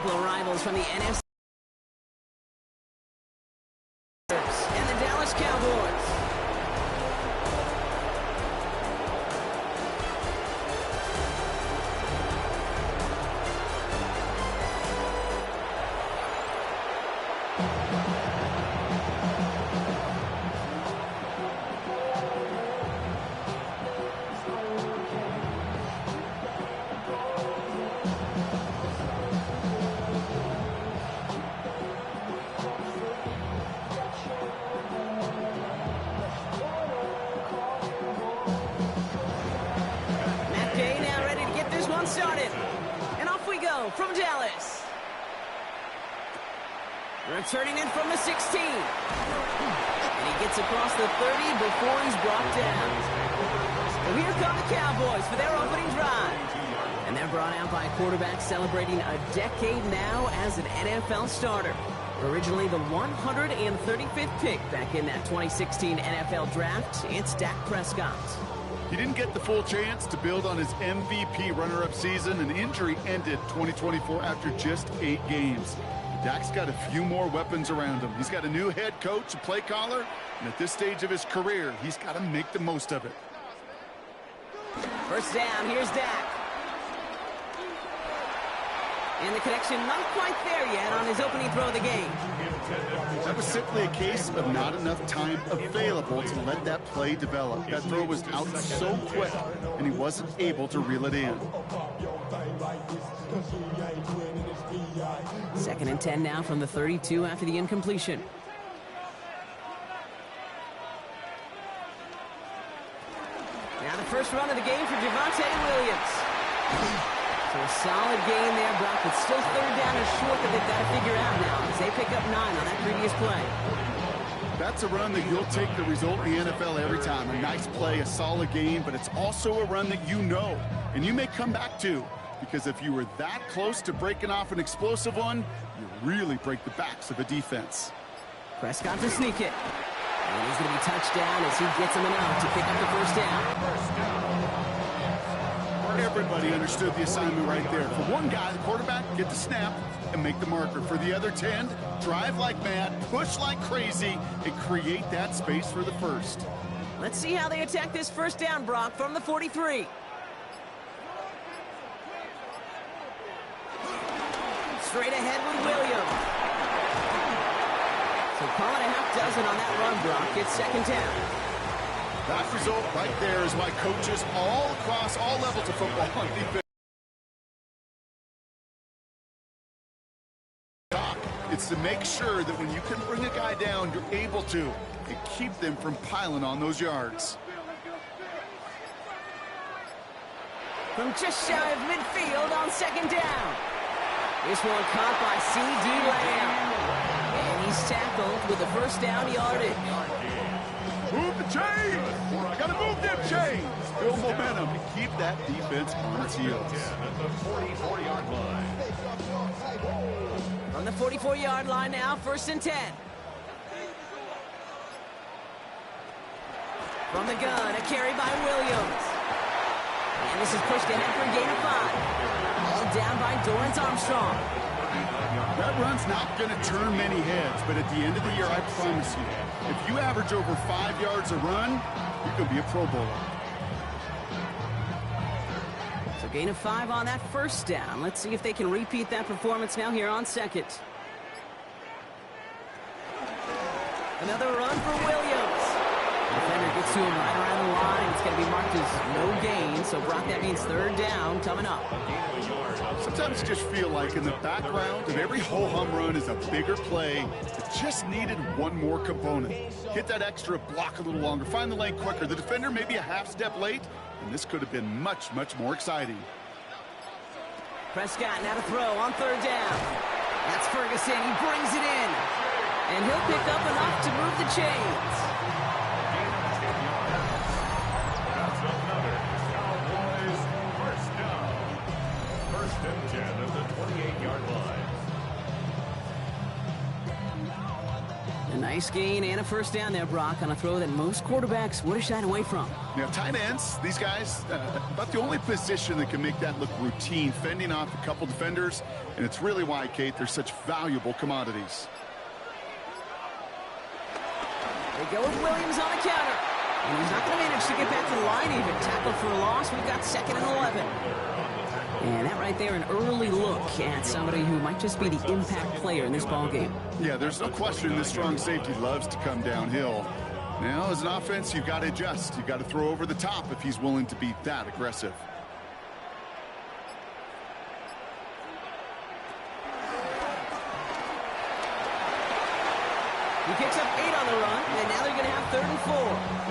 couple of rivals from the NFC and the Dallas Cowboys. Started, and off we go from Dallas. Returning in from the 16, and he gets across the 30 before he's brought down. So here come the Cowboys for their opening drive, and they're brought out by a quarterback celebrating a decade now as an NFL starter. Originally the 135th pick back in that 2016 NFL draft, it's Dak Prescott. He didn't get the full chance to build on his MVP runner-up season. An injury ended 2024 after just 8 games. Dak's got a few more weapons around him. He's got a new head coach, a play caller, and at this stage of his career, he's got to make the most of it. First down, here's Dak. And the connection not quite there yet on his opening throw of the game. That was simply a case of not enough time available to let that play develop. That throw was out so quick, and he wasn't able to reel it in. 2nd and 10 now from the 32 after the incompletion. Now the first run of the game for Javonte Williams. So a solid gain there, Brock, but still 3rd down and short that they've got to figure out now as they pick up 9 on that previous play. That's a run that you'll take the result in the NFL every time. A nice play, a solid game, but it's also a run that you know, and you may come back to, because if you were that close to breaking off an explosive one, you really break the backs of a defense. Prescott to sneak it. And he's going to be touched down as he gets him enough to pick up the first down. Everybody understood the assignment right there. For one guy, the quarterback, get the snap and make the marker. For the other 10, drive like mad, push like crazy, and create that space for the first. Let's see how they attack this first down, Brock, from the 43. Straight ahead with Williams. So calling a half dozen on that run, Brock. It's 2nd down. That result right there is why coaches all across all levels of football on defense. It's to make sure that when you can bring a guy down, you're able to, and keep them from piling on those yards. From just shy of midfield on 2nd down. This one caught by C.D. Lamb. And he's tackled with the first down yardage. Move the chains! Gotta move them chains! Build momentum to keep that defense on its heels. On the 44-yard line now, 1st and 10. From the gun, a carry by Williams. And this is pushed ahead for a gain of 5. All down by Dorrance Armstrong. That run's not going to turn many heads, but at the end of the year, I promise you, if you average over 5 yards a run, you could be a Pro Bowler. So gain of 5 on that first down. Let's see if they can repeat that performance now here on 2nd. Another run for Williams. The defender gets to him right around the line. It's going to be marked as no gain. So, Brock, that means 3rd down coming up. Sometimes I just feel like in the background of every ho-hum run is a bigger play that just needed one more component. Hit that extra block a little longer, find the lane quicker. The defender maybe a half step late, and this could have been much, much more exciting. Prescott now to throw on 3rd down. That's Ferguson. He brings it in. And he'll pick up enough to move the chains. Nice gain and a first down there, Brock, on a throw that most quarterbacks would have shied away from. Now, tight ends, these guys, about the only position that can make that look routine, fending off a couple defenders, and it's really why, Kate, they're such valuable commodities. They go with Williams on the counter. And he's not going to manage to get back to the line even. Tackle for a loss. We've got 2nd and 11. And that right there, an early look at somebody who might just be the impact player in this ballgame. Yeah, there's no question this strong safety loves to come downhill. Now, as an offense, you've got to adjust. You've got to throw over the top if he's willing to be that aggressive. He picks up 8 on the run, and now they're going to have 3rd and 4.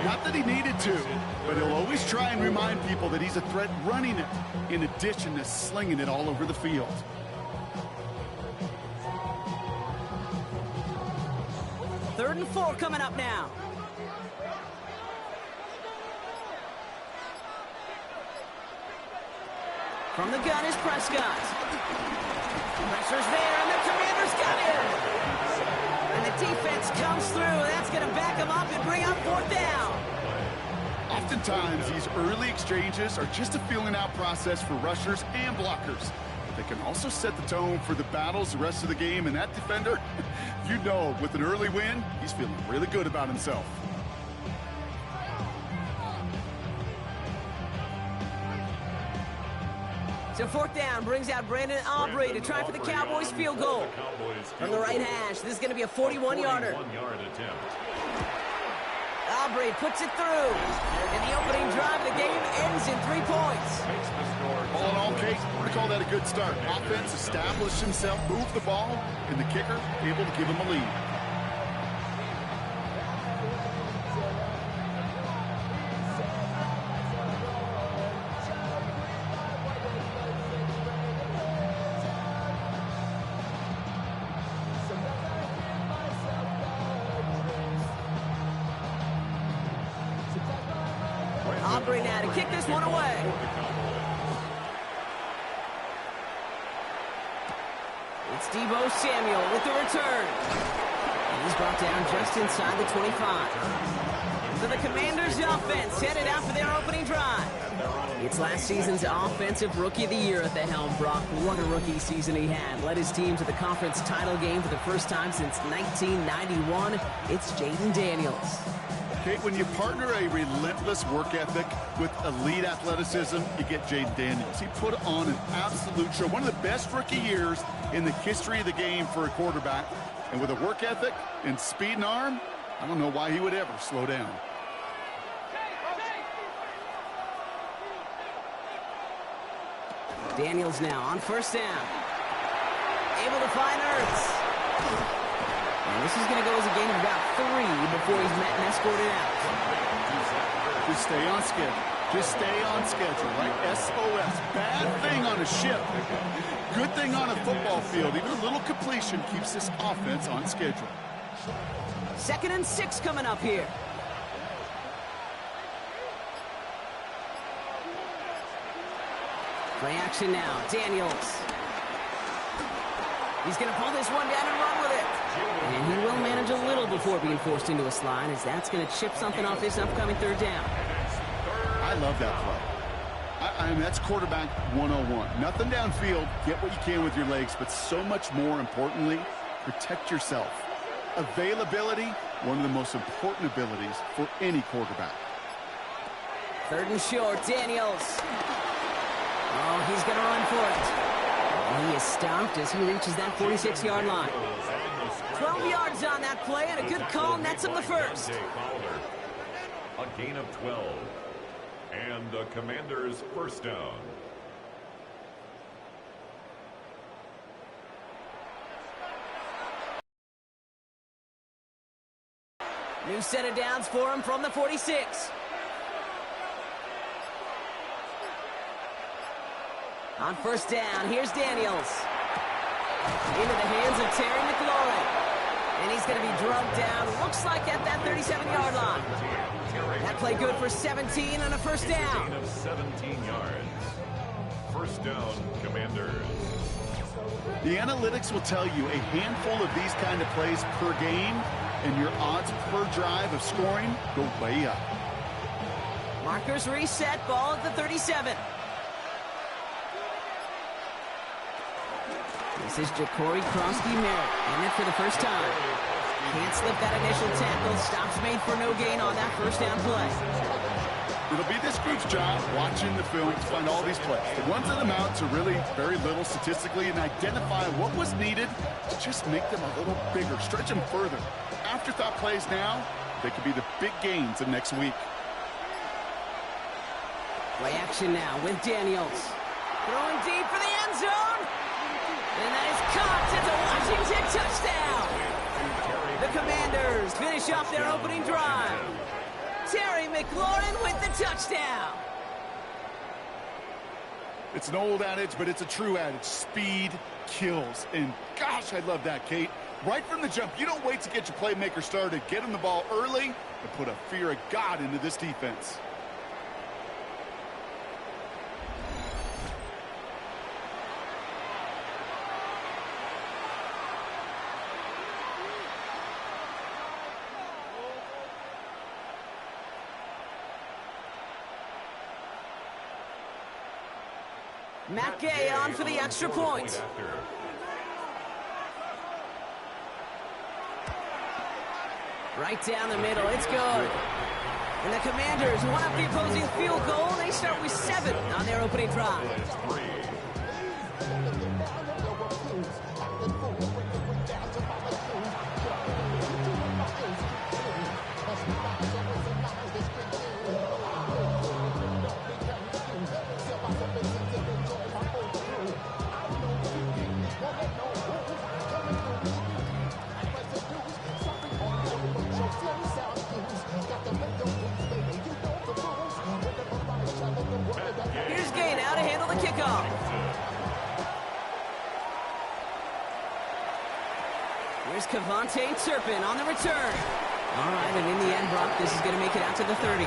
Not that he needed to, but he'll always try and remind people that he's a threat running it, in addition to slinging it all over the field. Third and 4 coming up now. From the gun is Prescott. Pressure's there, and the Commanders got him. And the defense comes through. That's going to back him up and bring up 4th down. Oftentimes, these early exchanges are just a feeling-out process for rushers and blockers. But they can also set the tone for the battles the rest of the game. And that defender, you know, with an early win, he's feeling really good about himself. So 4th down brings out Brandon Aubrey to try for the Cowboys field goal. From the right hash, this is going to be a 41-yarder. Aubrey puts it through. And the opening drive of the game ends in 3 points. All in all, Kate, we're going to call that a good start. Offense established himself, moved the ball, and the kicker able to give him a lead. Aubrey now to kick this one away. It's Deebo Samuel with the return. And he's brought down just inside the 25. So the Commanders' offense headed out for their opening drive. It's last season's Offensive Rookie of the Year at the helm, Brock. What a rookie season he had. Led his team to the conference title game for the first time since 1991. It's Jaden Daniels. Kate, when you partner a relentless work ethic with elite athleticism, you get Jaden Daniels. He put on an absolute show. One of the best rookie years in the history of the game for a quarterback. And with a work ethic and speed and arm, I don't know why he would ever slow down. Daniels now on 1st down. Able to find Ertz. And this is going to go as a game of about 3 before he's met and escorted out. Just stay on schedule. Just stay on schedule, right? SOS. Bad thing on a ship. Good thing on a football field. Even a little completion keeps this offense on schedule. 2nd and 6 coming up here. Play action now. Daniels. He's going to pull this one down and run with it. And he will manage a little before being forced into a slide, as that's going to chip something off this upcoming 3rd down. I love that play. I mean, that's quarterback 101. Nothing downfield. Get what you can with your legs, but so much more importantly, protect yourself. Availability, one of the most important abilities for any quarterback. 3rd and short, Daniels. Oh, he's going to run for it. And he is stopped as he reaches that 46-yard line. 12 yards on that play, and a good call nets him the first. A gain of 12. And the Commanders' first down. New set of downs for him from the 46. On 1st down, here's Daniels. Into the hands of Terry McLaurin. And he's going to be drugged down, looks like at that 37-yard line. That play good for 17 on a 1st down. Gain of 17 yards. 1st down, Commanders. The analytics will tell you a handful of these kind of plays per game, and your odds per drive of scoring go way up. Markers reset, ball at the 37. This is Ja'Cory Krosky-Merritt, in it for the first time. Can't slip that initial tackle. Stops made for no gain on that first down play. It'll be this group's job watching the film to find all these plays. The ones that amount to really very little statistically and identify what was needed to just make them a little bigger, stretch them further. Afterthought plays now, they could be the big gains of next week. Play action now with Daniels. Throwing deep for the end zone. And that is caught. It's a Washington touchdown. The Commanders finish off their opening drive. Terry McLaurin with the touchdown. It's an old adage, but it's a true adage. Speed kills. And gosh, I love that, Kate. Right from the jump, you don't wait to get your playmaker started. Get him the ball early and put a fear of God into this defense. Matt Gay on for the extra point. Right down the middle, it's good. And the Commanders one up the opposing field goal. They start with 7 on their opening drive. Here's Gay now to handle the kickoff. Here's Kevontae Turpin on the return. All right, and in the end, Brock, this is going to make it out to the 30.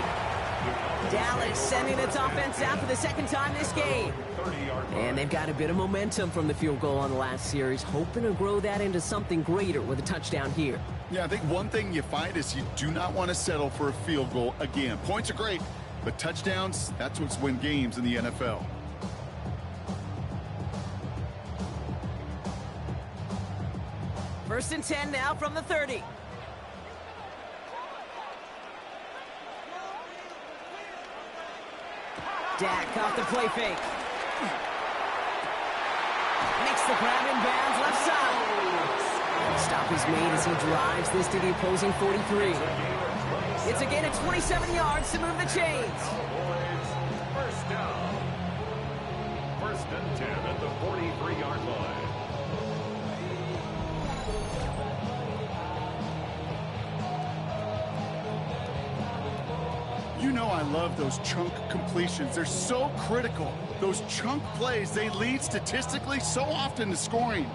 Dallas sending its offense out for the second time this game. And they've got a bit of momentum from the field goal on the last series, hoping to grow that into something greater with a touchdown here. Yeah, I think one thing you find is you do not want to settle for a field goal again. Points are great, but touchdowns, that's what's win games in the NFL. First and 10 now from the 30. Dak off the play fake. Makes the grab in bounds left side. Stop is made as he drives this to the opposing 43. It's a gain of 27 yards to move the chains. First down. First and 10 at the 43-yard line. You know I love those chunk completions. They're so critical. Those chunk plays, they lead statistically so often to scoring.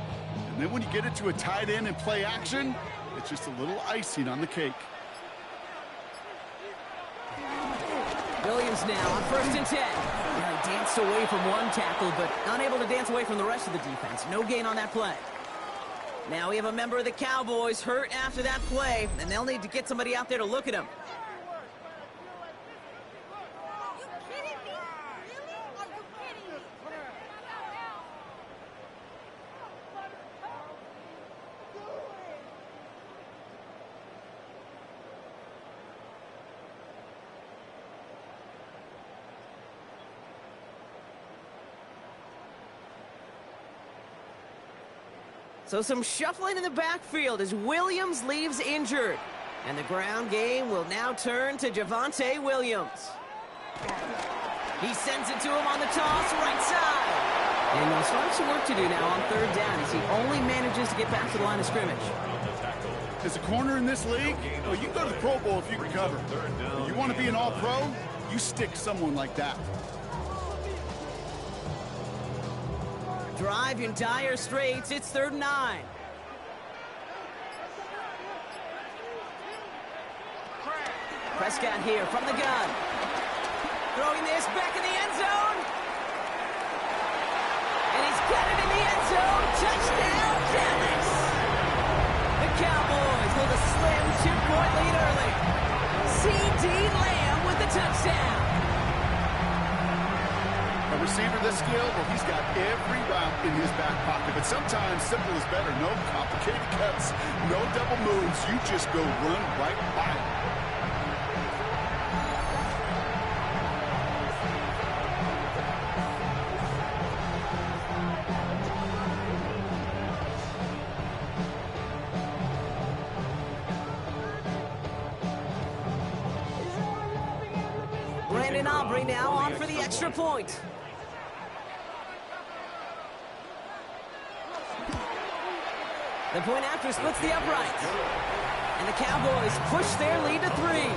And then when you get it to a tight end and play action, it's just a little icing on the cake. Williams now on first and 10. He danced away from one tackle, but unable to dance away from the rest of the defense. No gain on that play. Now we have a member of the Cowboys hurt after that play, and they'll need to get somebody out there to look at him. So some shuffling in the backfield as Williams leaves injured. And the ground game will now turn to Javonte Williams. He sends it to him on the toss, right side. And he'll start some work to do now on third down as he only manages to get back to the line of scrimmage. As a corner in this league, well, you can go to the Pro Bowl if you can cover. You want to be an all-pro, you stick someone like that. Drive in dire straits. It's 3rd and 9. Prescott here from the gun. Throwing this back in the end zone. And he's got it in the end zone. Touchdown! skill, well, he's got every route in his back pocket. But sometimes simple is better. No complicated cuts, no double moves. You just go run right by him. Aubrey now on for the extra point. The point after splits the uprights. And the Cowboys push their lead to 3.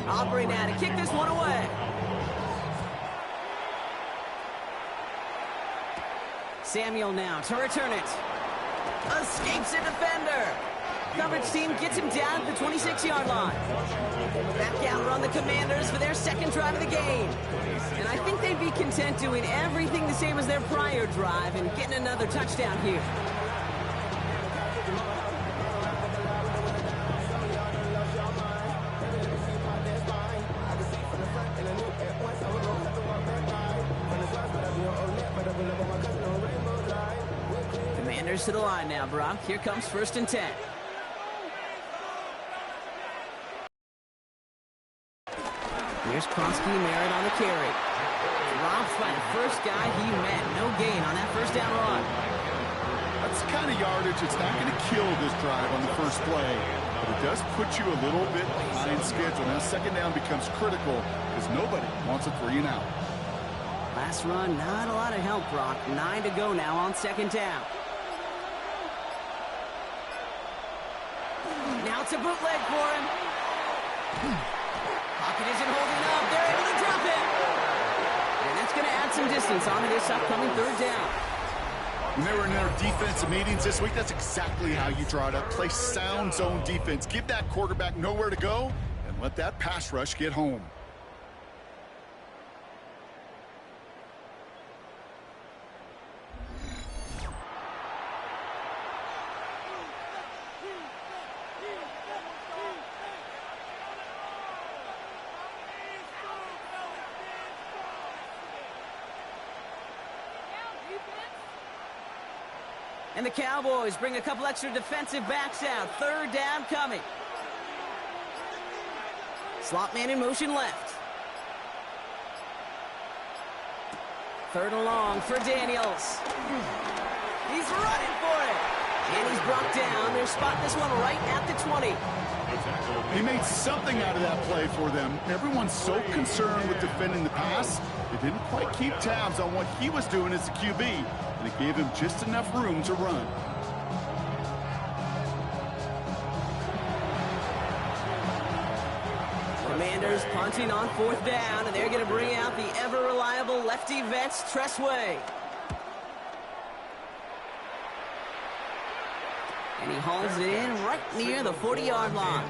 Aubrey now to kick this one away. Samuel now to return it. Escapes a defender. Coverage team gets him down at the 26-yard line. Back out run the Commanders for their second drive of the game. And I think they'd be content doing everything the same as their prior drive and getting another touchdown here. To the line now, Brock. Here comes 1st and 10. Here's Kronsky, Merritt on the carry. Dropped by the first guy he met. No gain on that first down run. That's the kind of yardage. It's not going to kill this drive on the first play, but it does put you a little bit behind schedule. Now second down becomes critical because nobody wants a 3 and out. Last run, not a lot of help, Brock. 9 to go now on second down. Now it's a bootleg for him. Pocket isn't holding up. They're able to drop it. And that's going to add some distance onto this upcoming 3rd down. When they were in their defensive meetings this week, that's exactly how you draw it up. Play sound zone defense. Give that quarterback nowhere to go and let that pass rush get home. And the Cowboys bring a couple extra defensive backs out. 3rd down coming. Slot man in motion left. 3rd and long for Daniels. He's running for it. And he's brought down. They'll spot this one right at the 20. He made something out of that play for them. Everyone's so concerned with defending the pass, they didn't quite keep tabs on what he was doing as a QB, and it gave him just enough room to run. Commanders punting on 4th down, and they're going to bring out the ever-reliable lefty vets, Tressway. And he hauls it in right near the 40-yard line.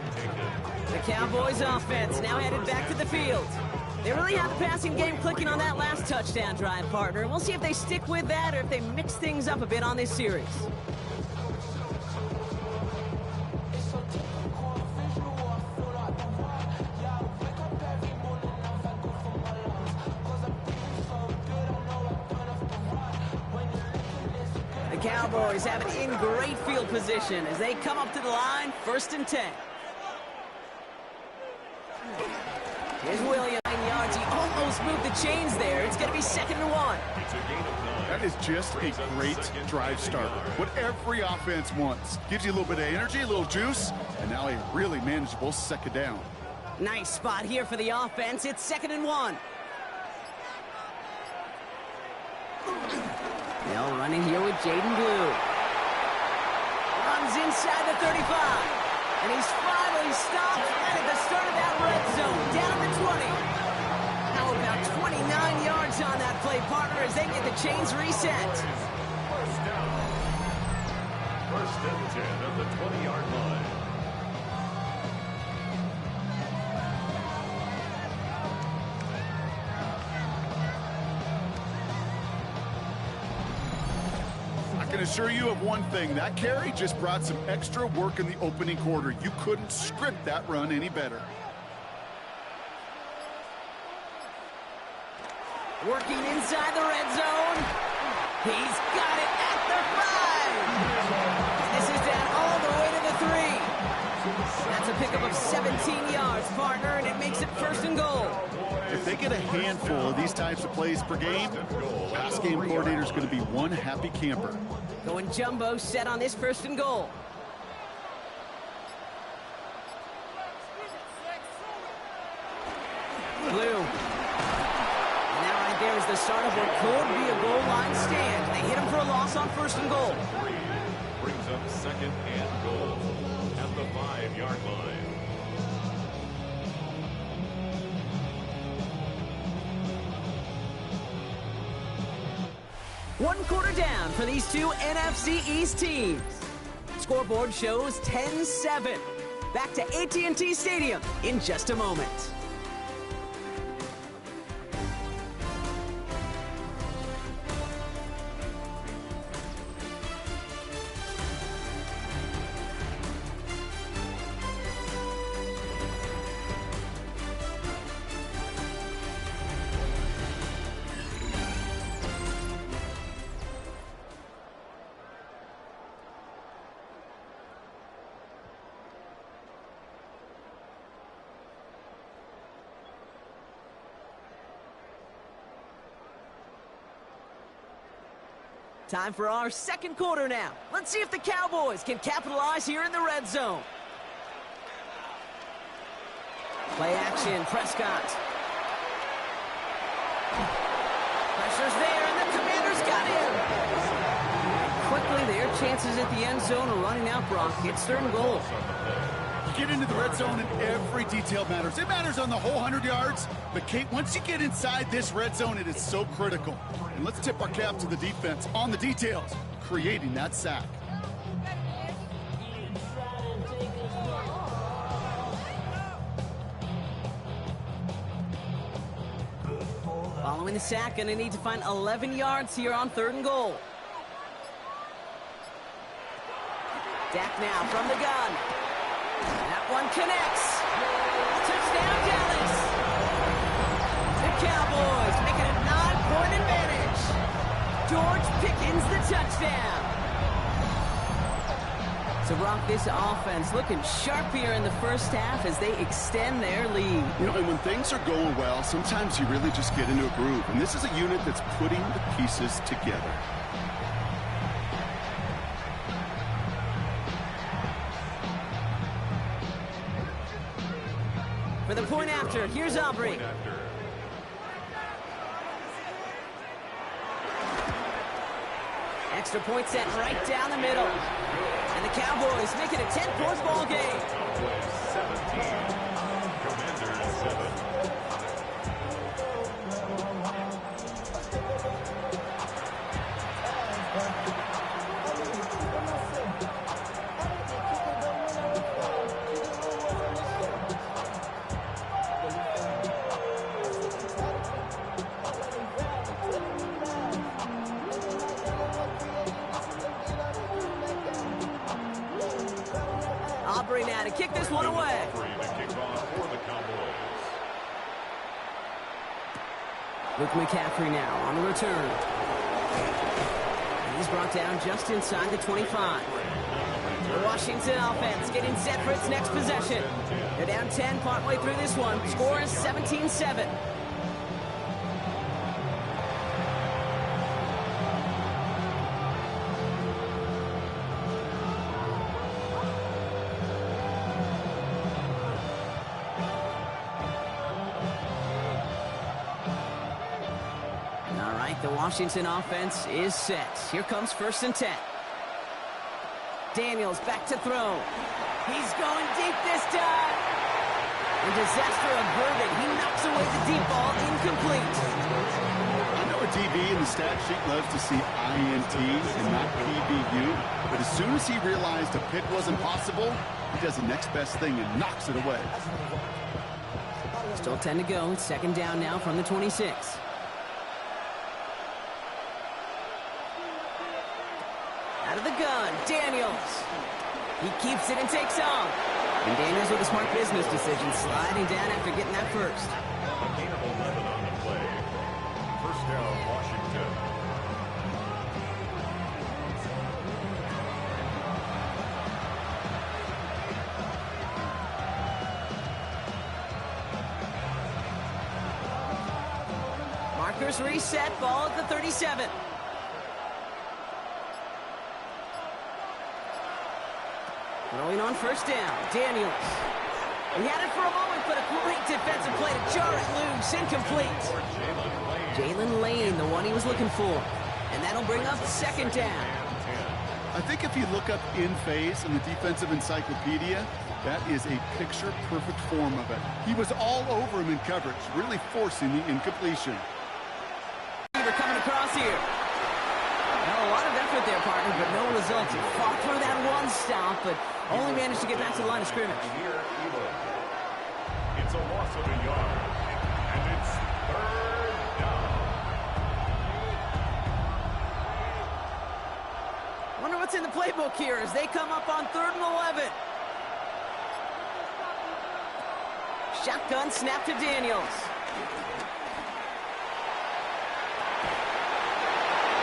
The Cowboys offense now headed back to the field. They really have the passing game clicking on that last touchdown drive, partner. We'll see if they stick with that or if they mix things up a bit on this series. The Cowboys have it in great field position as they come up to the line, 1st and 10. Here's Williams. 9 yards. He almost moved the chains there. It's going to be 2nd and 1. That is just a great drive start. What every offense wants. Gives you a little bit of energy, a little juice, and now a really manageable 2nd down. Nice spot here for the offense. It's 2nd and 1. They'll run in here with Jaden Blue. Runs inside the 35. And he's finally stopped right at the start of that red zone. Down the 20. How about 29 yards flags on that play, partner, as they get the chains reset. First down. First and 10 at the 20-yard line. I can assure you of one thing. That carry just brought some extra work in the opening quarter. You couldn't script that run any better. Working inside the red zone. He's got it at the 5. This is down all the way to the 3. That's a pickup of 17 yards, partner, and it makes it first and goal. If they get a handful of these types of plays per game, pass game coordinator's going to be one happy camper. Going jumbo set on this first and goal. Blue. And now right there is the start of what could be a goal line stand. They hit him for a loss on first and goal. Brings up second and goal at the 5-yard line. One quarter down for these two NFC East teams. Scoreboard shows 10-7. Back to AT&T Stadium in just a moment. Time for our second quarter now. Let's see if the Cowboys can capitalize here in the red zone. Play action, Prescott. Pressure's there, and the Commanders got him. Quickly, their chances at the end zone are running out, Brock. It's third and goal. Get into the red zone and every detail matters. It matters on the whole 100 yards. But, Kate, once you get inside this red zone, it is so critical. And let's tip our cap to the defense on the details, creating that sack. Following the sack, going to need to find 11 yards here on third and goal. Dak now from the gun. That one connects. Touchdown, Dallas. The Cowboys making a 9-point advantage. George Pickens the touchdown. So, Brock, this offense looking sharp here in the first half as they extend their lead. You know, and when things are going well, sometimes you really just get into a groove. And this is a unit that's putting the pieces together. For the point after, here's Aubrey. Extra point set right down the middle. And the Cowboys make it a 10-point ball game. 17, Commanders 7. Aubrey now to kick this one away. Luke McCaffrey now on the return. He's brought down just inside the 25. The Washington offense getting set for its next possession. They're down 10 partway through this one. Score is 17-7. The Washington offense is set. Here comes first and 10. Daniels back to throw. He's going deep this time. And disaster averted. He knocks away the deep ball, incomplete. a DB and the stat sheet loves to see INT and not PBU, but as soon as he realized a pick wasn't possible, he does the next best thing and knocks it away. Still 10 to go. It's second down now from the 26. Out of the gun, Daniels. He keeps it and takes off. And Daniels with a smart business decision, sliding down after getting that first. A gain of 11 on the play. First down, Washington. Markers reset, ball at the 37. Throwing on first down, Daniels. He had it for a moment, but a great defensive play to jar it loose, incomplete. Jalen Lane, the one he was looking for. And that'll bring up second down. I think if you look up in phase in the defensive encyclopedia, that is a picture-perfect form of it. He was all over him in coverage, really forcing the incompletion. Coming across here. Well, a lot of effort there, partner, but no results. He fought through that one stop, but only managed to get back to the line of scrimmage. It's a loss of a yard, and it's third down. Wonder what's in the playbook here as they come up on 3rd and 11. Shotgun snap to Daniels.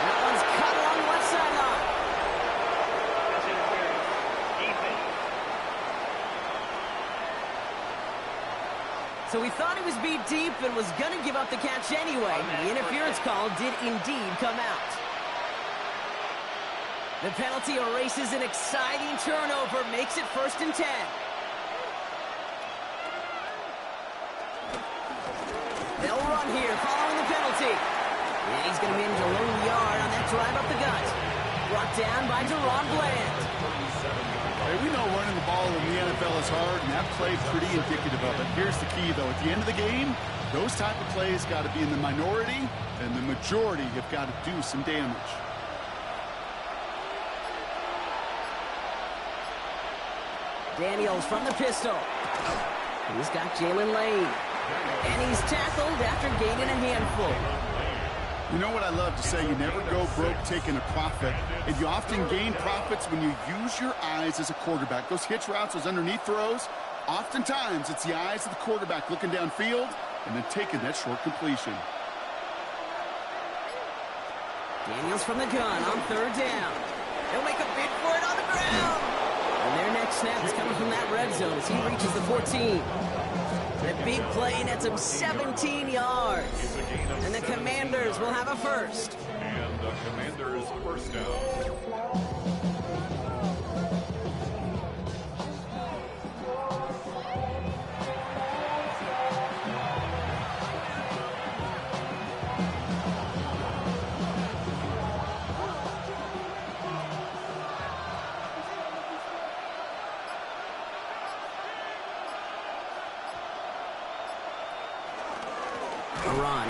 That one's cut along the left sideline. So we thought he was beat deep and was going to give up the catch anyway. The interference call did indeed come out. The penalty erases an exciting turnover, makes it 1st and 10. They'll run here following the penalty. And he's going to manage a lone yard on that drive up the gut. Brought down by Deron Bland. Hey, we know running the ball in the NFL is hard, and that play pretty indicative of it. Here's the key, though. At the end of the game, those type of plays got to be in the minority, and the majority have got to do some damage. Daniels from the pistol. He's got Jalen Lane. And he's tackled after gaining a handful. You know what I love to say? You never go broke taking a profit. And you often gain profits when you use your eyes as a quarterback. Those hitch routes, those underneath throws, oftentimes it's the eyes of the quarterback looking downfield and then taking that short completion. Daniels from the gun on 3rd down. He'll make a bid for it on the ground. And their next snap is coming from that red zone as he reaches the 14. That big play nets him 17 yards. And the Commanders will have a first. And the Commanders' first down.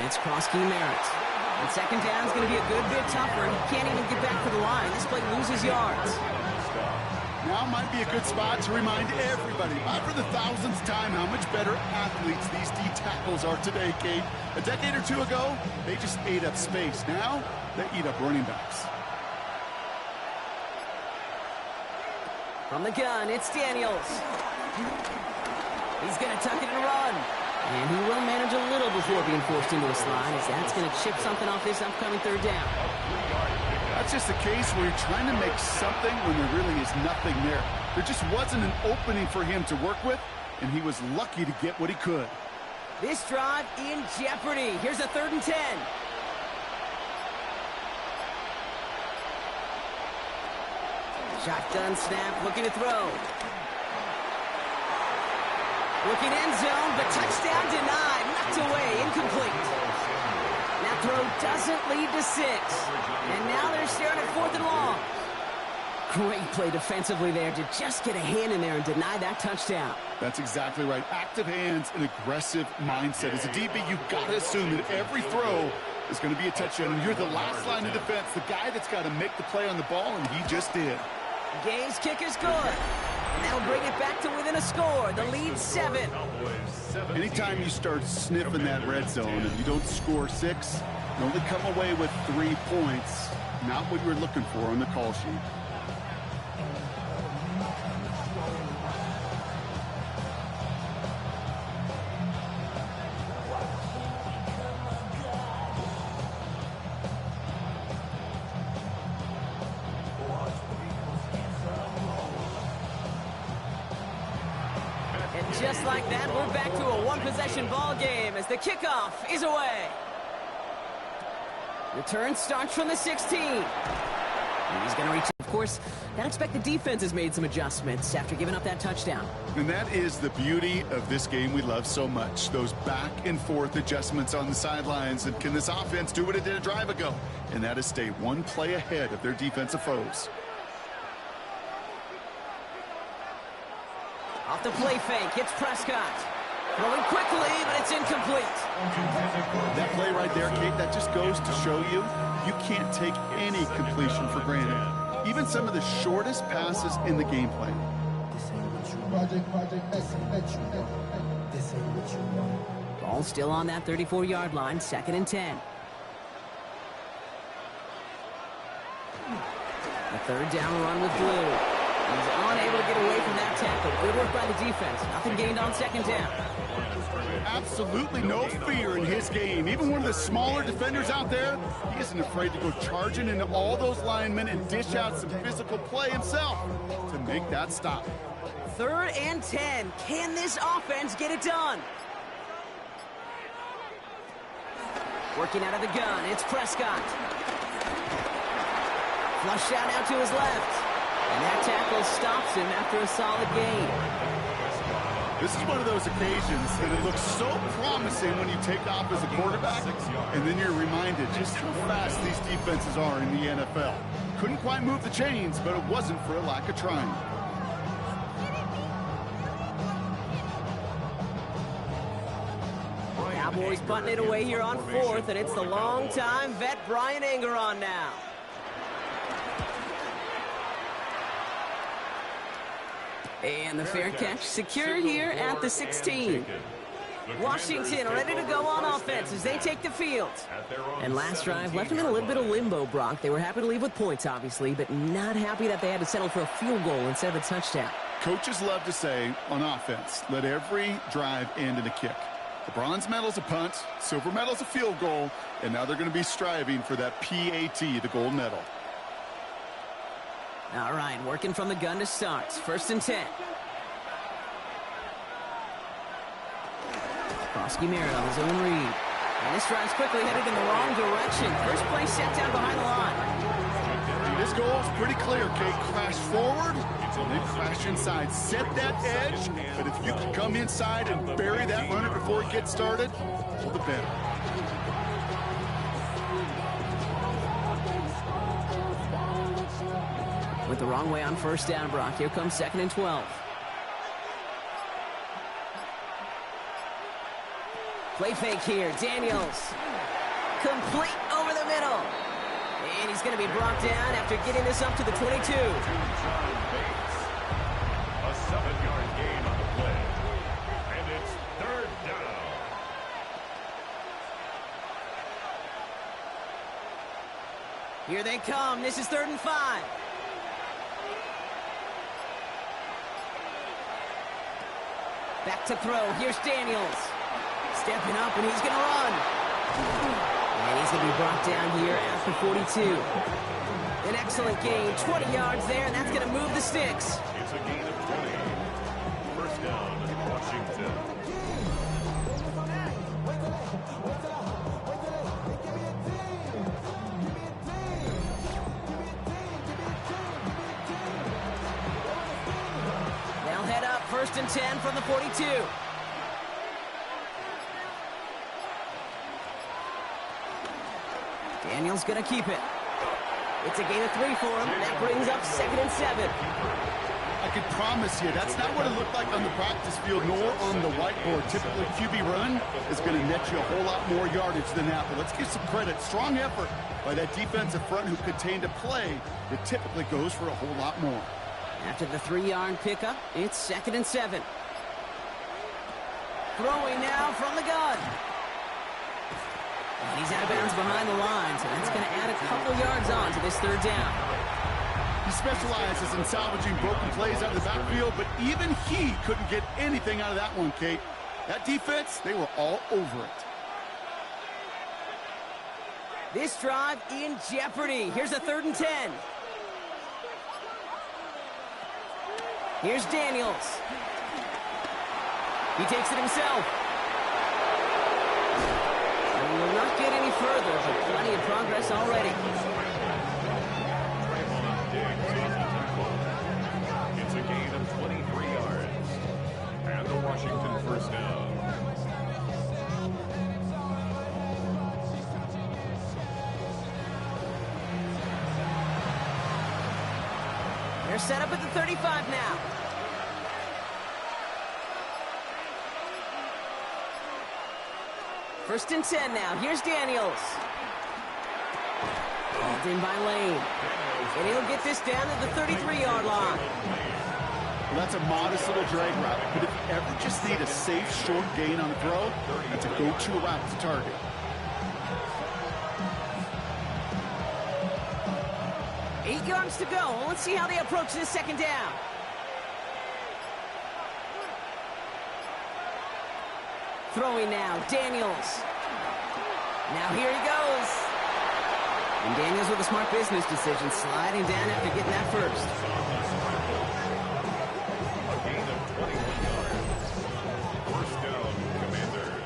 It's Krosky Merritt. And second down is going to be a good bit tougher. He can't even get back to the line. This play loses yards. Now might be a good spot to remind everybody, for the 1000th time, how much better athletes these D tackles are today, Kate. A decade or two ago, they just ate up space. Now, they eat up running backs. From the gun, it's Daniels. He's going to tuck it and run. And he will manage a little before being forced into a slide, as that's going to chip something off this upcoming 3rd down. That's just a case where you're trying to make something when there really is nothing there. There just wasn't an opening for him to work with, and he was lucky to get what he could. This drive in jeopardy. Here's a 3rd and 10. Shotgun snap, looking to throw. Looking end zone, but touchdown denied. Knocked away, incomplete. That throw doesn't lead to 6. And now they're staring at 4th and long. Great play defensively there to just get a hand in there and deny that touchdown. That's exactly right. Active hands and aggressive mindset. As a DB, you've got to assume that every throw is going to be a touchdown. And you're the last line of defense, the guy that's got to make the play on the ball, and he just did. Gay's kick is good. And that'll bring it back to within a score. The lead 7. Anytime you start sniffing that red zone and you don't score 6, you only come away with 3 points. Not what you were looking for on the call sheet. And just like that, we're back to a one-possession ball game as the kickoff is away. Return starts from the 16. And he's going to reach. Of course, I expect the defense has made some adjustments after giving up that touchdown. And that is the beauty of this game we love so much. Those back and forth adjustments on the sidelines. And can this offense do what it did a drive ago? And that is stay one play ahead of their defensive foes. Off the play fake, hits Prescott. Throwing quickly, but it's incomplete. That play right there, Kate, that just goes to show you, you can't take any completion for granted. Even some of the shortest passes in the game plan. Ball still on that 34-yard line, 2nd and 10. A 3rd down run with Blue. He's unable to get away from that tackle. Good work by the defense. Nothing gained on 2nd down. Absolutely no fear in his game. Even one of the smaller defenders out there, he isn't afraid to go charging into all those linemen and dish out some physical play himself to make that stop. 3rd and 10. Can this offense get it done? Working out of the gun, it's Prescott. Flush out now to his left. And that tackle stops him after a solid gain. This is one of those occasions that it looks so promising when you take off as a quarterback, and then you're reminded just how fast these defenses are in the NFL. Couldn't quite move the chains, but it wasn't for a lack of trying. Cowboys punting it away here on 4th, and it's the long-time vet Brian Anger on now. And the fair catch secure here at the 16. Washington ready to go on offense as they take the field. And last drive left them in a little bit of limbo, Brock. They were happy to leave with points, obviously, but not happy that they had to settle for a field goal instead of a touchdown. Coaches love to say on offense, let every drive end in a kick. The bronze medal's a punt, silver medal's a field goal, and now they're going to be striving for that PAT, the gold medal. All right, working from the gun to start. 1st and 10. Krosky Merritt on his own read. And this drive's quickly headed in the wrong direction. First play set down behind the line. This goal is pretty clear, Kate. Crash forward, and then crash inside. Set that edge, but if you can come inside and bury that runner before it gets started, all the better. Went the wrong way on 1st down, Brock. Here comes 2nd and 12. Play fake here. Daniels. Complete over the middle. And he's going to be brought down after getting this up to the 22. A 7-yard gain on the play. And it's 3rd down. Here they come. This is 3rd and 5. Back to throw. Here's Daniels. Stepping up, and he's going to run. And he's going to be brought down here at the 42. An excellent gain. 20 yards there, and that's going to move the sticks. It's a gain of 20. 1st down, Washington. They'll head up 1st and 10 from the 42. Daniels going to keep it. It's a gain of 3 for him. That brings up 2nd and 7. I can promise you, that's not what it looked like on the practice field nor on the whiteboard. Typically, QB run is going to net you a whole lot more yardage than that. But let's give some credit. Strong effort by that defensive front who contained a play that typically goes for a whole lot more. After the 3-yard pickup, it's 2nd and 7. Throwing now from the gun. And he's out of bounds behind the line, so that's going to add a couple yards on to this 3rd down. He specializes in salvaging broken plays out of the backfield, but even he couldn't get anything out of that one, Kate. That defense, they were all over it. This drive in jeopardy. Here's a 3rd and 10. Here's Daniels. He takes it himself. And will not get any further, but plenty of progress already. It's a gain of 23 yards. And the Washington 1st down. They're set up at the 35 now. First and 10 now. Here's Daniels. Called in by Lane. And he'll get this down to the 33-yard line. Well, that's a modest little drag route, but if you ever just need a safe, short gain on a throw, that's a go-to route to target. Eight yards to go. Let's see how they approach this 2nd down. Throwing now, Daniels. Now here he goes. And Daniels with a smart business decision, sliding down after getting that first. A gain of 21 yards. 1st down, Commanders.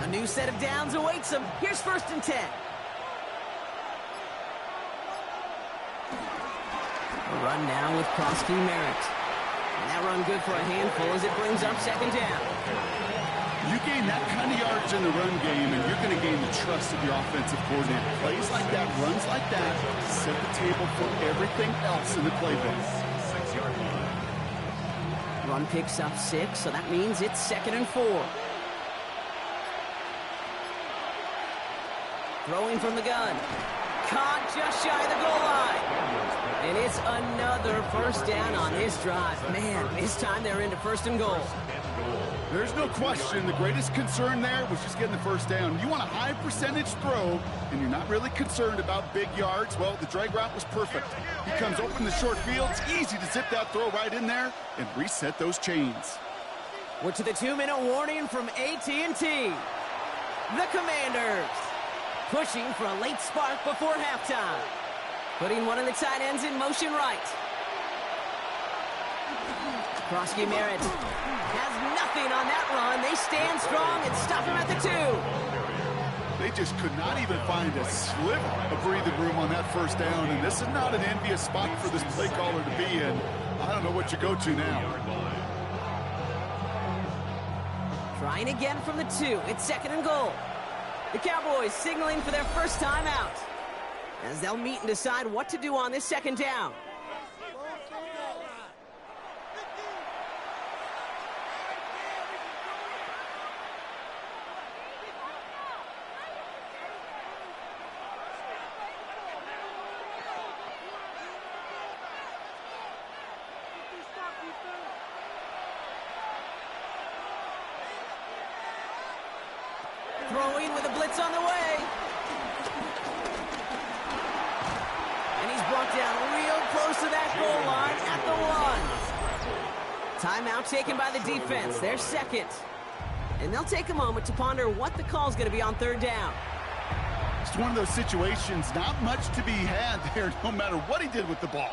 A new set of downs awaits him. Here's 1st and 10. A run now with Krosky Merritt. And that run good for a handful as it brings up 2nd down. You gain that kind of yardage in the run game, and you're going to gain the trust of your offensive coordinator. Plays like that, runs like that, set the table for everything else in the playbook. 6-yard line. Run picks up 6, so that means it's 2nd and 4. Throwing from the gun. Caught just shy of the goal line. And it's another 1st down on this drive. Man, this time they're into 1st and goal. There's no question the greatest concern there was just getting the 1st down. You want a high percentage throw, and you're not really concerned about big yards. Well, the drag route was perfect. He comes open the short field. It's easy to zip that throw right in there and reset those chains. We're to the 2-minute warning from AT&T. The Commanders pushing for a late spark before halftime. Putting one of the tight ends in motion right. Krosky Merritt has nothing on that run. They stand strong and stop him at the 2. They just could not even find a sliver of breathing room on that 1st down, and this is not an envious spot for this play caller to be in. I don't know what you go to now. Trying again from the 2. It's 2nd and goal. The Cowboys signaling for their 1st time out, as they'll meet and decide what to do on this 2nd down. Throwing with a blitz on the way. And he's brought down real close to that goal line at the 1. Timeout taken by the defense. They're 2nd. And they'll take a moment to ponder what the call's going to be on 3rd down. It's one of those situations, not much to be had there no matter what he did with the ball.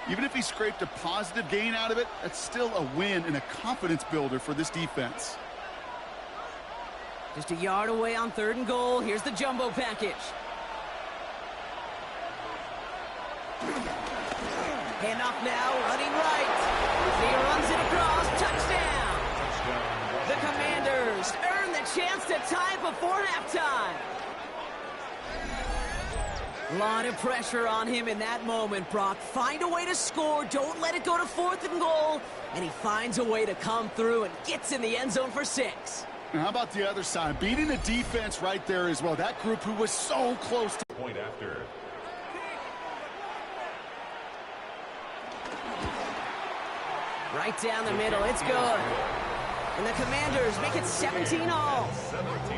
Even if he scraped a positive gain out of it, that's still a win and a confidence builder for this defense. Just a yard away on 3rd and goal. Here's the jumbo package. Handoff now, running right. He runs it across, touchdown. The Commanders earn the chance to tie before halftime. A lot of pressure on him in that moment, Brock. Find a way to score. Don't let it go to 4th and goal. And he finds a way to come through and gets in the end zone for 6. Now, how about the other side? Beating the defense right there as well. That group who was so close to... Point after. Right down the middle. It's good. And the Commanders make it 17 all. 17.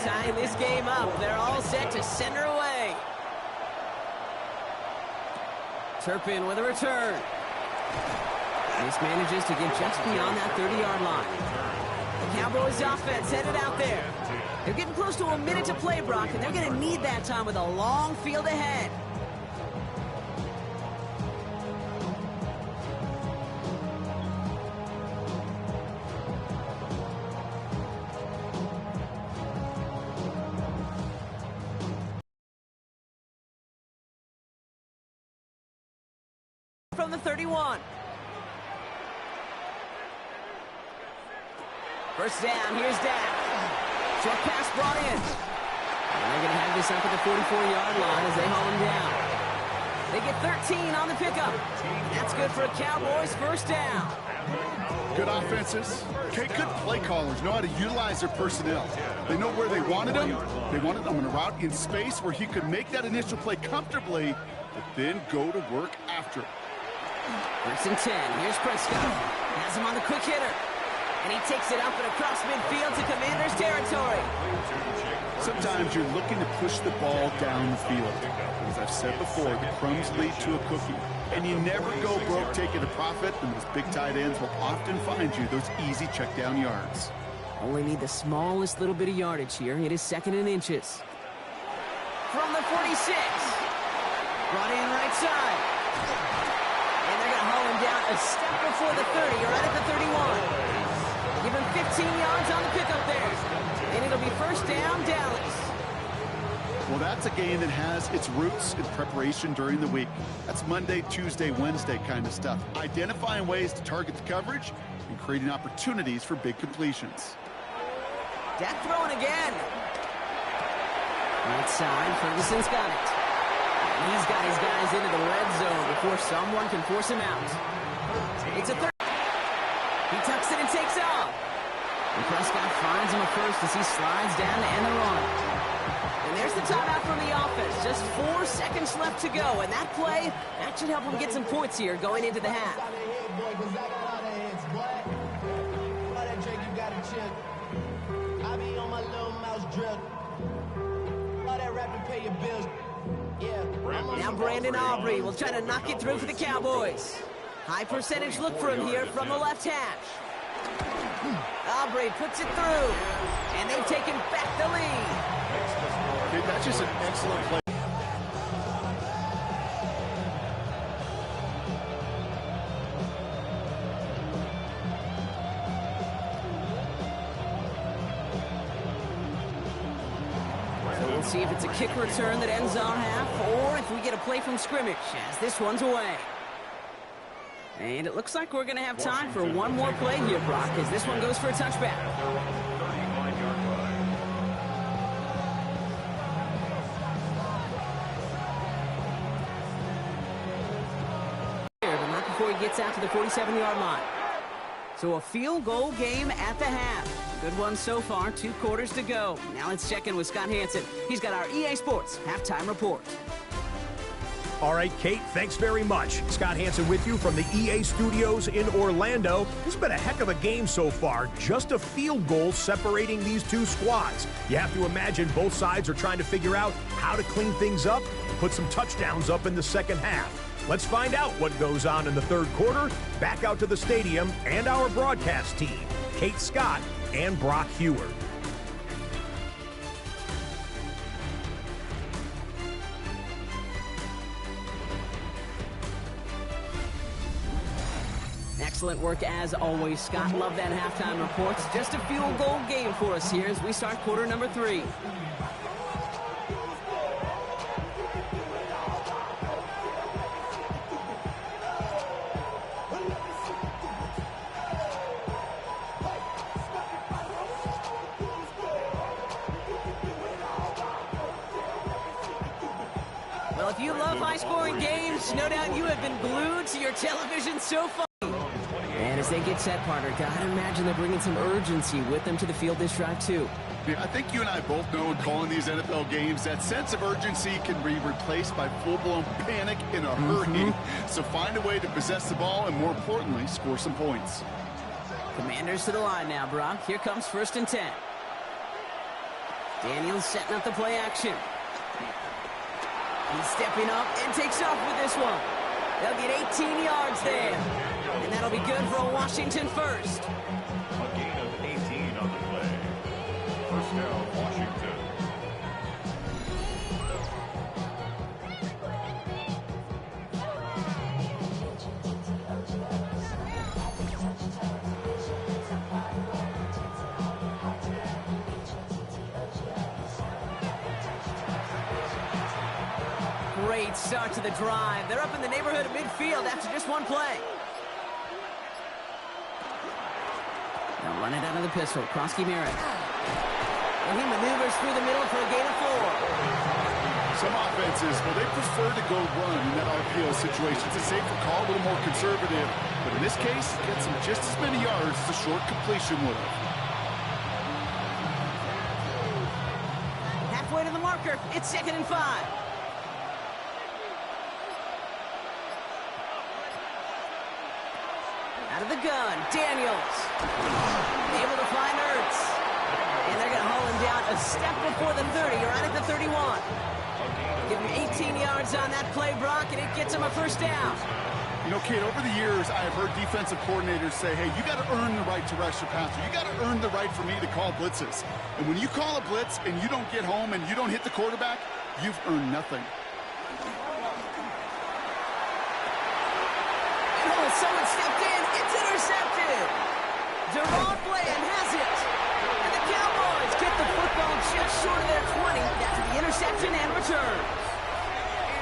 Tying this game up, they're all set to send her away. Turpin with a return. This manages to get just beyond that 30-yard line. The Cowboys offense headed out there. They're getting close to a minute to play, Brock, and they're going to need that time with a long field ahead. From the 31. First down, here's Dak. Short pass brought in. And they're going to have this up at the 44-yard line as they haul him down. They get 13 on the pickup. That's good for a Cowboys first down. Good offenses. Okay, good play callers know how to utilize their personnel. They know where they wanted him. They wanted him in a route in space where he could make that initial play comfortably, but then go to work after it. First and 10. Here's Prescott. Has him on the quick hitter. And he takes it up and across midfield to Commanders territory. Sometimes you're looking to push the ball down the field. As I've said before, the crumbs lead to a cookie. And you never go broke taking a profit, and those big tight ends will often find you those easy check down yards. Only need the smallest little bit of yardage here. It is 2nd and inches. From the 46. Brought in right side. And they're going to haul him down a step before the 30, right at the 31. Give him 15 yards on the pickup there. And it'll be first down, Dallas. Well, that's a game that has its roots in preparation during the week. That's Monday, Tuesday, Wednesday kind of stuff. Identifying ways to target the coverage and creating opportunities for big completions. Dak throwing again. Right side, Ferguson's got it. And he's got his guys into the red zone before someone can force him out. It's a third. He tucks it and takes off. And Prescott finds him a first as he slides down to end the run. And there's the timeout from the offense. Just 4 seconds left to go. And that play, that should help him get some points here going into the half. Now Brandon Aubrey will try to knock it through for the Cowboys. High percentage look for him here from the left hash. Aubrey puts it through, and they've taken back the lead. Dude, that's just an excellent play. So we'll see if it's a kick return that ends our half, or if we get a play from scrimmage, as this one's away. And it looks like we're going to have time for one more play here, Brock, as this one goes for a touchback. But not before he gets out to the 47-yard line. So a field goal game at the half. Good one so far, 2 quarters to go. Now let's check in with Scott Hansen. He's got our EA Sports halftime report. All right, Kate, thanks very much. Scott Hansen with you from the EA Studios in Orlando. This has been a heck of a game so far. Just a field goal separating these two squads. You have to imagine both sides are trying to figure out how to clean things up and put some touchdowns up in the second half. Let's find out what goes on in the third quarter. Back out to the stadium and our broadcast team, Kate Scott and Brock Hewer. Excellent work as always, Scott. Love that halftime reports. Just a field goal game for us here as we start quarter number 3. Well, if you love high-scoring games, no doubt you have been glued to your television so far. And as they get set, Parker, gotta imagine they're bringing some urgency with them to the field this drive, too. Yeah, I think you and I both know in calling these NFL games, that sense of urgency can be replaced by full-blown panic in a hurry. So find a way to possess the ball and, more importantly, score some points. Commanders to the line now, Brock. Here comes 1st and 10. Daniels setting up the play action. He's stepping up and takes off with this one. They'll get 18 yards there. And that'll be good for a Washington first. A gain of 18 on the play. First down, Washington. Great start to the drive. They're up in the neighborhood of midfield after just one play. They'll run it out of the pistol. Krosky Merritt. And he maneuvers through the middle for a gain of 4. Some offenses, well, they prefer to go run in that RPO situation. It's a safer call, a little more conservative. But in this case, gets him just as many yards as a short completion would have. Halfway to the marker. It's 2nd and 5. Out of the gun, Daniels. Able to find Ertz. And they're going to haul him down a step before the 30, right at the 31. Give him 18 yards on that play, Brock, and it gets him a first down. You know, Kate, over the years, I have heard defensive coordinators say, hey, you got to earn the right to rush your passer. You got to earn the right for me to call blitzes. And when you call a blitz and you don't get home and you don't hit the quarterback, you've earned nothing. Someone stepped in. It's intercepted. Deron Bland has it. And the Cowboys get the football just short of their 20 after the interception and return.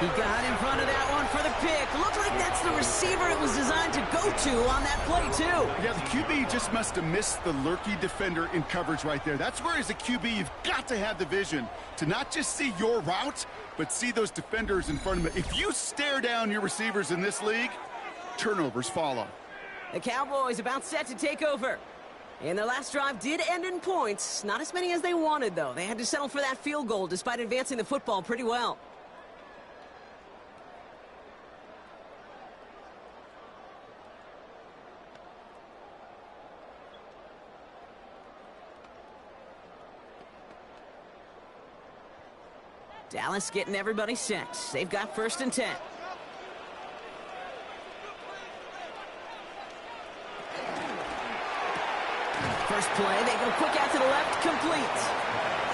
He got in front of that one for the pick. Looks like that's the receiver it was designed to go to on that play, too. Yeah, the QB just must have missed the lurky defender in coverage right there. That's where, as a QB, you've got to have the vision to not just see your route, but see those defenders in front of you. If you stare down your receivers in this league, turnovers follow. The Cowboys about set to take over. And their last drive did end in points. Not as many as they wanted, though. They had to settle for that field goal despite advancing the football pretty well. Dallas getting everybody set. They've got 1st and 10. First play, they go quick out to the left, complete.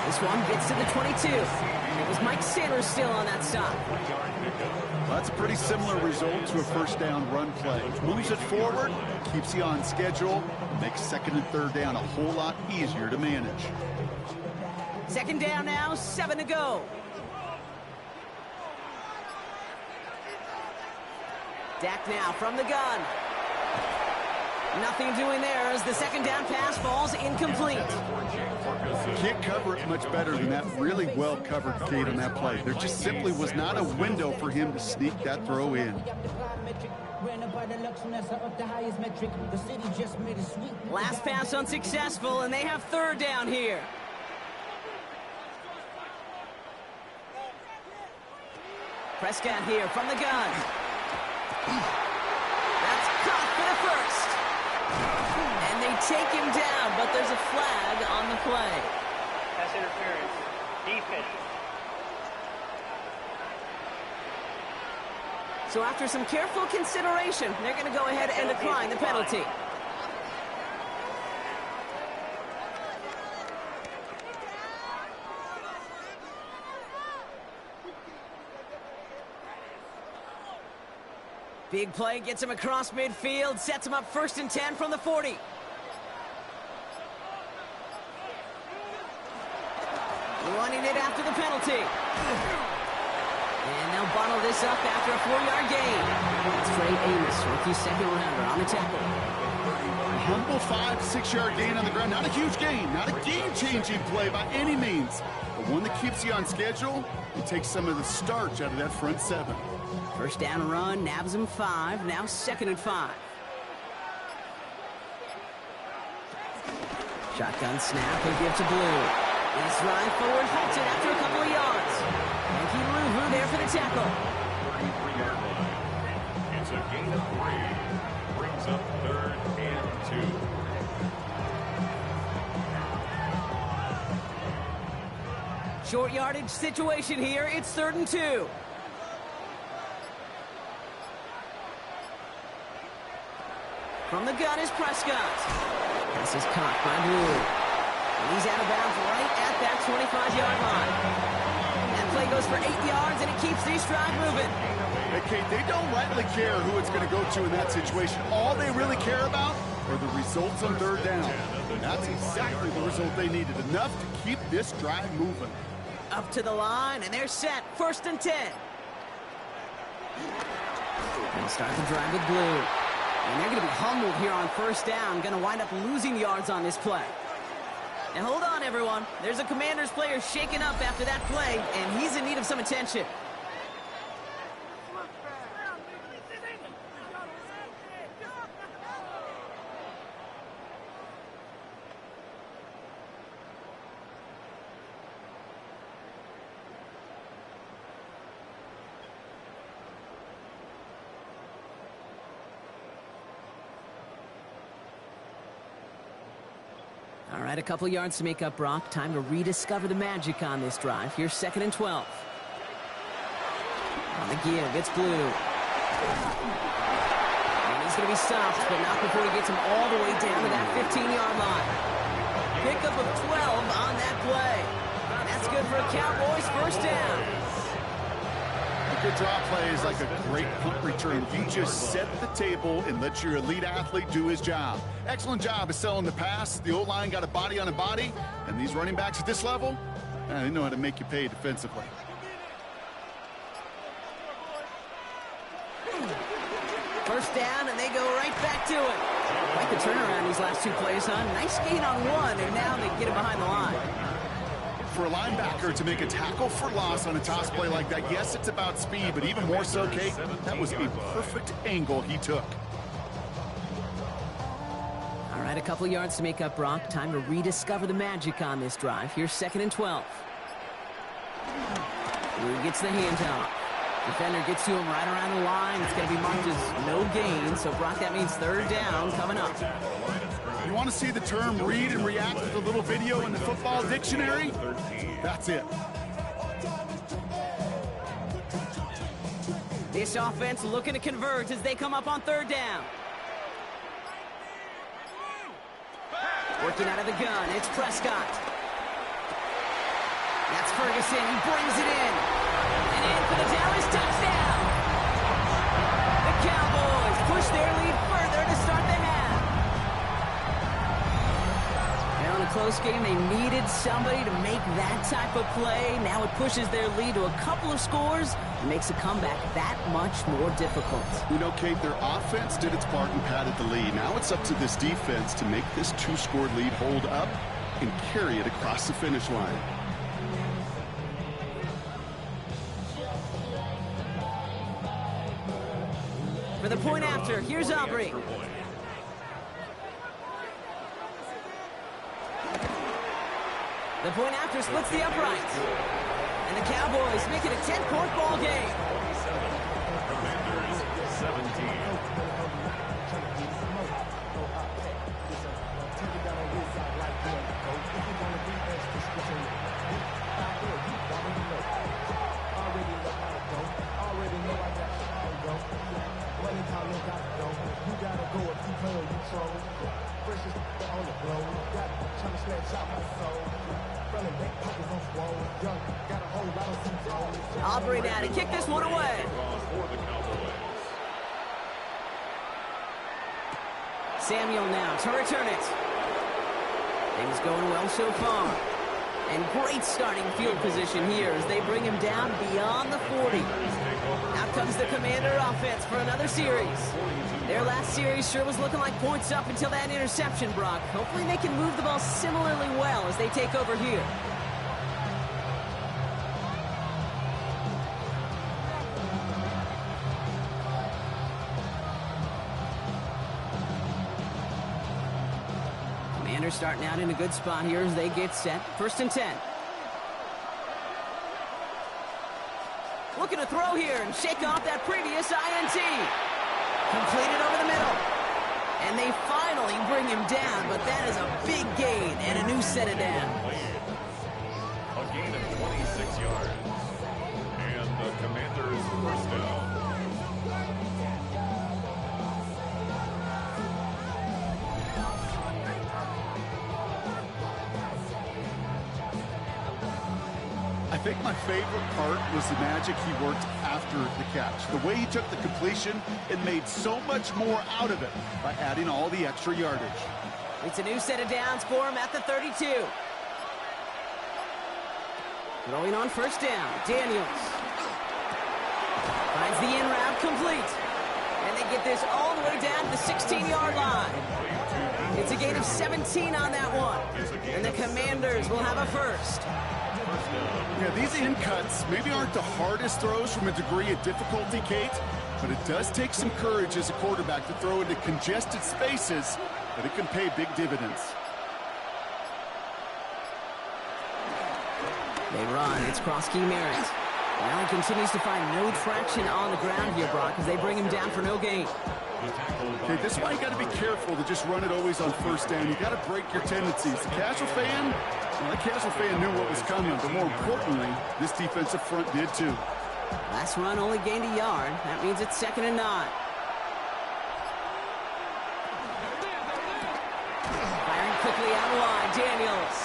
This one gets to the 22. It was Mike Sanders still on that stop. Well, that's a pretty similar result to a first down run play. Moves it forward, keeps you on schedule, makes 2nd and 3rd down a whole lot easier to manage. 2nd down now, 7 to go. Dak now from the gun. Nothing doing there as the 2nd down pass falls incomplete. Can't cover it much better than that. Really well covered, Kate, on that play. There just simply was not a window for him to sneak that throw in. Last pass unsuccessful, and they have 3rd down here. Prescott here from the gun. That's caught for the first. And they take him down, but there's a flag on the play. Pass interference. Defense. So after some careful consideration, they're going to go ahead and decline the penalty. Big play, gets him across midfield, sets him up 1st and 10 from the 40. Running it after the penalty. And they'll bottle this up after a 4-yard gain. It's Trey Amos, rookie second rounder on the tackle. A humble 5 to 6-yard gain on the ground. Not a huge gain, not a game-changing play by any means, but one that keeps you on schedule and takes some of the starch out of that front 7. First down run, nabs him 5, now 2nd and 5. Shotgun snap, he'll give to Blue. This ride forward halts it after a couple of yards. Frankie Louvu there for the tackle. 33-yard line. It's a gain of 3. Brings up 3rd and 2. Short yardage situation here. It's 3rd and 2. From the gun is Prescott. This is caught by Blue. And he's out of bounds right at that 25-yard line. That play goes for 8 yards, and it keeps these drive moving. Hey, Kate, they don't rightly care who it's going to go to in that situation. All they really care about are the results on 3rd down. And that's exactly the result they needed. Enough to keep this drive moving. Up to the line, and they're set. 1st and 10. They'll start the drive with Blue. And they're going to be humbled here on 1st down. Going to wind up losing yards on this play. And hold on, everyone. There's a Commanders player shaken up after that play, and he's in need of some attention. All right, a couple yards to make up, Brock. Time to rediscover the magic on this drive. Here's 2nd and 12. On the give, it's Blue. And he's going to be stopped, but not before he gets him all the way down to that 15-yard line. Pickup of 12 on that play. That's good for a Cowboys 1st down. A good draw play is like a great punt return. You just set the table and let your elite athlete do his job. Excellent job of selling the pass. The O-line got a body on a body, and these running backs at this level, they know how to make you pay defensively. First down, and they go right back to it. Quite the turnaround these last 2 plays, huh? Nice gain on 1, and now they get him behind the line. For a linebacker to make a tackle for loss on a toss play like that, yes, it's about speed, but even more so, Kate, that was a perfect angle he took. All right, a couple yards to make up, Brock. Time to rediscover the magic on this drive. Here's 2nd and 12. Blue gets the handoff. Defender gets to him right around the line. It's going to be marked as no gain, so Brock, that means 3rd down coming up. You want to see the term read and react with a little video in the football dictionary? That's it. This offense looking to converge as they come up on 3rd down. Working out of the gun, it's Prescott. That's Ferguson, he brings it in. And in for the Dallas touchdown. The Cowboys push their lead further to start the half. Now in a close game, they needed somebody to make that type of play. Now it pushes their lead to a couple of scores and makes a comeback that much more difficult. You know, Kate, their offense did its part and padded the lead. Now it's up to this defense to make this 2-score lead hold up and carry it across the finish line. For the point after, here's Aubrey. The point after splits the uprights. And the Cowboys make it a 10-point ball game. Commanders 17. Aubrey now to kick this one away. Samuel now to return it. Things going well so far. And great starting field position here as they bring him down beyond the 40. Out comes the Commander offense for another series. Their last series sure was looking like points up until that interception, Brock. Hopefully they can move the ball similarly well as they take over here. Commanders starting out in a good spot here as they get set. 1st and 10. Looking to throw here and shake off that previous INT. Completed over the middle. And they finally bring him down, but that is a big gain and a new set of downs. A gain of 26 yards. And the Commanders' first down. I think my favorite part was the magic he worked after the catch. The way he took the completion and made so much more out of it by adding all the extra yardage. It's a new set of downs for him at the 32. Throwing on 1st down, Daniels. Finds the in route complete. And they get this all the way down to the 16-yard line. It's a gain of 17 on that one. And the Commanders will have a first. Yeah, these in cuts maybe aren't the hardest throws from a degree of difficulty, Kate, but it does take some courage as a quarterback to throw into congested spaces, but it can pay big dividends. They run. It's Krosky Merritt. Now he continues to find no traction on the ground here, Brock, as they bring him down for no gain. Okay, this is why you got to be careful to just run it always on 1st down. You got to break your tendencies. The casual fan, well, the casual fan knew what was coming, but more importantly, this defensive front did too. Last run only gained a yard. That means it's 2nd and 9. Firing quickly out of line, Daniels.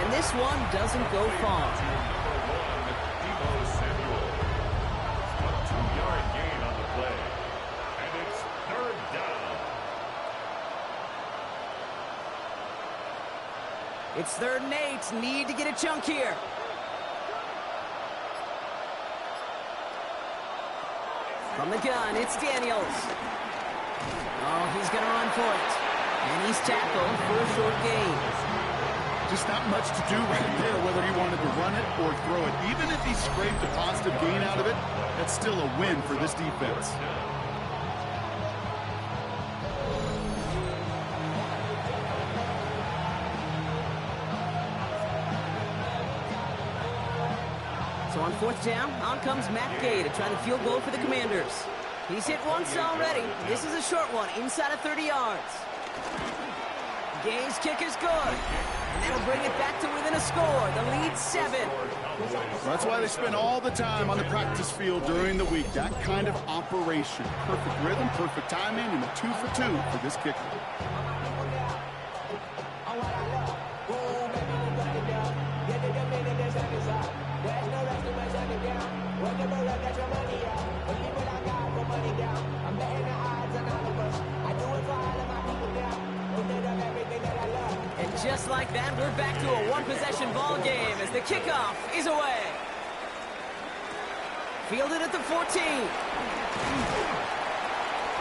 And this one doesn't go far. It's 3rd and 8. Need to get a chunk here. From the gun, it's Daniels. Oh, he's going to run for it. And he's tackled for a short gain. Just not much to do right there, whether he wanted to run it or throw it. Even if he scraped a positive gain out of it, that's still a win for this defense. So on 4th down, on comes Matt Gay to try the field goal for the Commanders. He's hit once already. This is a short one, inside of 30 yards. Gay's kick is good. And that'll bring it back to within a score. The lead's 7. That's why they spend all the time on the practice field during the week. That kind of operation. Perfect rhythm, perfect timing, and a 2 for 2 for this kicker. And just like that, we're back to a one-possession ball game as the kickoff is away. Fielded at the 14.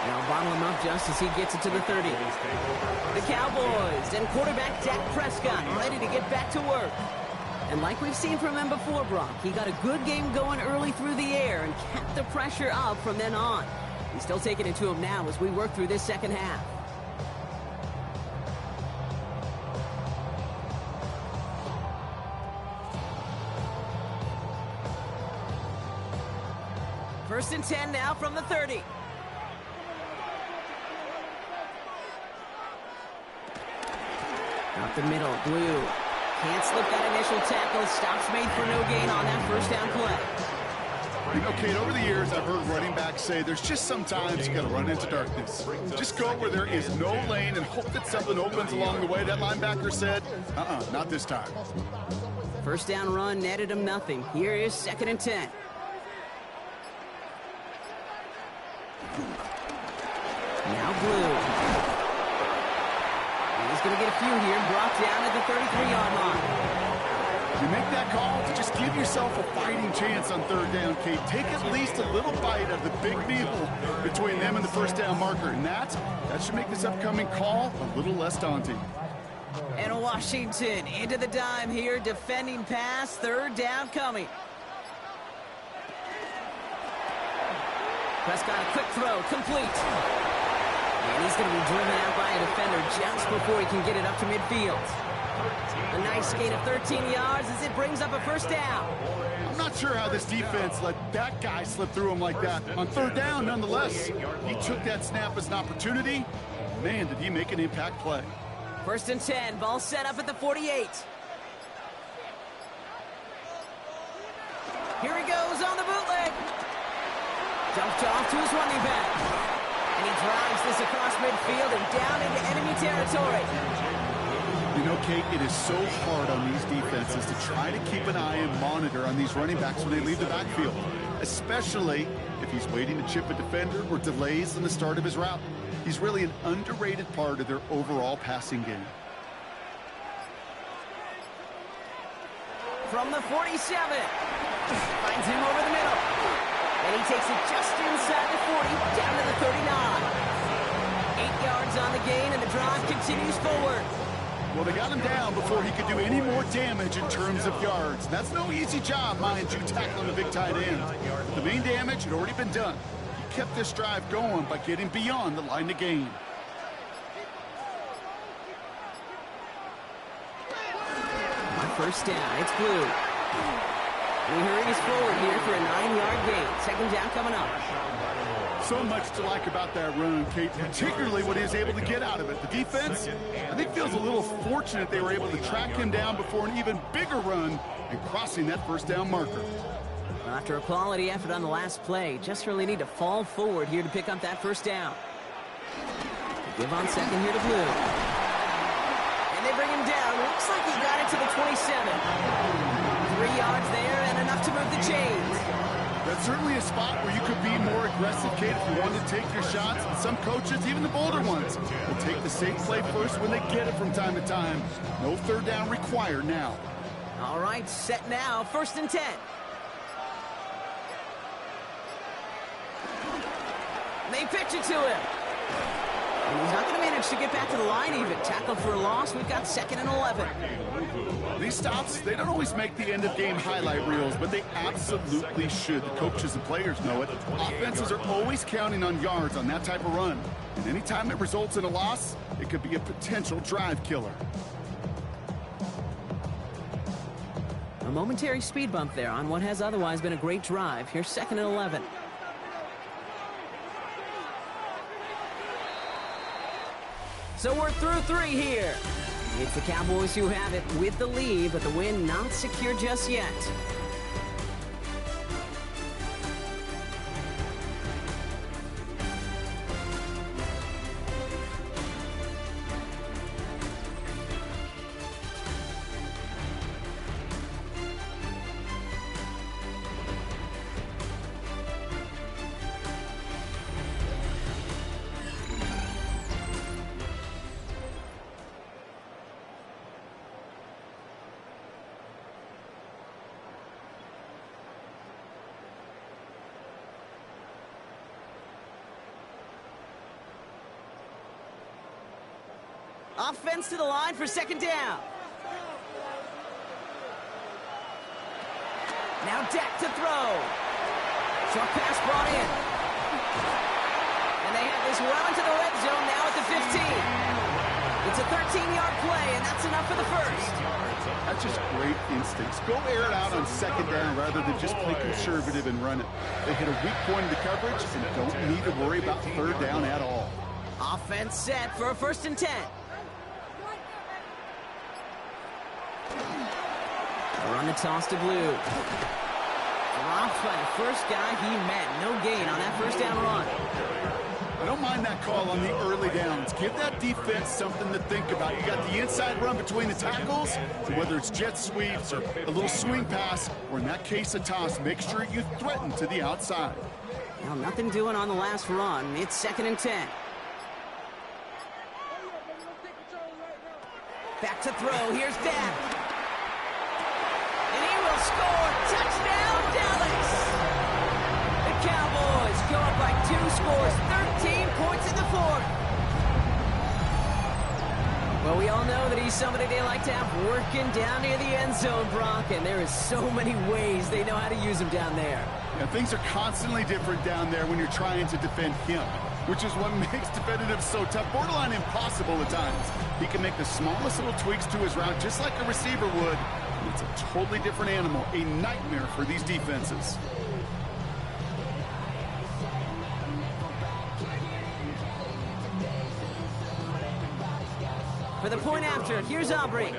Now bottle him up just as he gets it to the 30. The Cowboys and quarterback Dak Prescott ready to get back to work. And like we've seen from him before, Brock, he got a good game going early through the air and kept the pressure up from then on. He's still taking it to him now as we work through this second half. First and 10 now from the 30. Up the middle, Blue. Can't slip that initial tackle. Stops made for no gain on that 1st down play. You know, Kate, over the years, I've heard running backs say there's just sometimes you got to run into darkness. Just go where there is no lane and hope that something opens along the way. That linebacker said, not this time. First down run netted him nothing. Here is 2nd and 10. Now Blue. He's going to get a few here, brought down at the 33-yard line. You make that call to just give yourself a fighting chance on 3rd down, Kate. Take at least a little bite of the big meal between them and the first down marker. And that should make this upcoming call a little less daunting. And Washington into the dime here, defending pass, 3rd down coming. Prescott, a quick throw, complete. And he's going to be driven out by a defender just before he can get it up to midfield. A nice gain of 13 yards as it brings up a first down. I'm not sure how this defense let that guy slip through him like that. On 3rd down, nonetheless, he took that snap as an opportunity. Man, did he make an impact play. 1st and 10, ball set up at the 48. Here he goes on the bootleg. Dumped off to his running back. And he drives this across midfield and down into enemy territory. You know, Kate, it is so hard on these defenses to try to keep an eye and monitor on these running backs when they leave the backfield, especially if he's waiting to chip a defender or delays in the start of his route. He's really an underrated part of their overall passing game. From the 47, finds him over the middle. And he takes it just inside the 40, down to the 39. 8 yards on the gain, and the drive continues forward. Well, they got him down before he could do any more damage in terms of yards. That's no easy job, mind you, tackling a big tight end. The main damage had already been done. He kept this drive going by getting beyond the line to gain. On 1st down, it's Blue. And he hurries forward here for a 9-yard gain. 2nd down coming up. So much to like about that run, Kate, particularly what he was able to get out of it. The defense, I think, feels a little fortunate they were able to track him down before an even bigger run and crossing that 1st down marker. After a quality effort on the last play, just really need to fall forward here to pick up that 1st down. Give on 2nd here to Blue. And they bring him down. Looks like he got it to the 27. 3 yards there and enough to move the chains. That's certainly a spot where you could be more aggressive, Kate, if you wanted to take your shots. And some coaches, even the bolder ones, will take the safe play first when they get it from time to time. No 3rd down required now. All right, set now. 1st and 10. They pitch it to him. And he's not going to manage to get back to the line even. Tackle for a loss. We've got 2nd and 11. These stops, they don't always make the end-of-game highlight reels, but they absolutely should. The coaches and players know it. Offenses are always counting on yards on that type of run. And anytime it results in a loss, it could be a potential drive killer. A momentary speed bump there on what has otherwise been a great drive. Here's 2nd and 11. So we're through 3 here. It's the Cowboys who have it with the lead, but the win not secure just yet. Offense to the line for 2nd down. Now Dak to throw. Short pass brought in. And they have this well into the red zone now at the 15. It's a 13-yard play, and that's enough for the 1st. That's just great instincts. Go air it out on 2nd down rather than just play conservative and run it. They hit a weak point in the coverage and don't need to worry about 3rd down at all. Offense set for a 1st and 10. Run the toss to Blue. Dropped by the first guy he met. No gain on that first down run. I don't mind that call on the early downs. Give that defense something to think about. You got the inside run between the tackles, whether it's jet sweeps or a little swing pass, or in that case, a toss. Make sure you threaten to the outside. Well, nothing doing on the last run. It's 2nd and 10. Back to throw. Here's Dak. And he will score. Touchdown, Dallas. The Cowboys go up by 2 scores, 13 points in the 4th. Well, we all know that he's somebody they like to have working down near the end zone, Brock, and there is so many ways they know how to use him down there. Yeah, things are constantly different down there when you're trying to defend him, which is what makes defending him so tough, borderline impossible at times. He can make the smallest little tweaks to his route just like a receiver would. It's a totally different animal, a nightmare for these defenses. For the point after, here's Aubrey.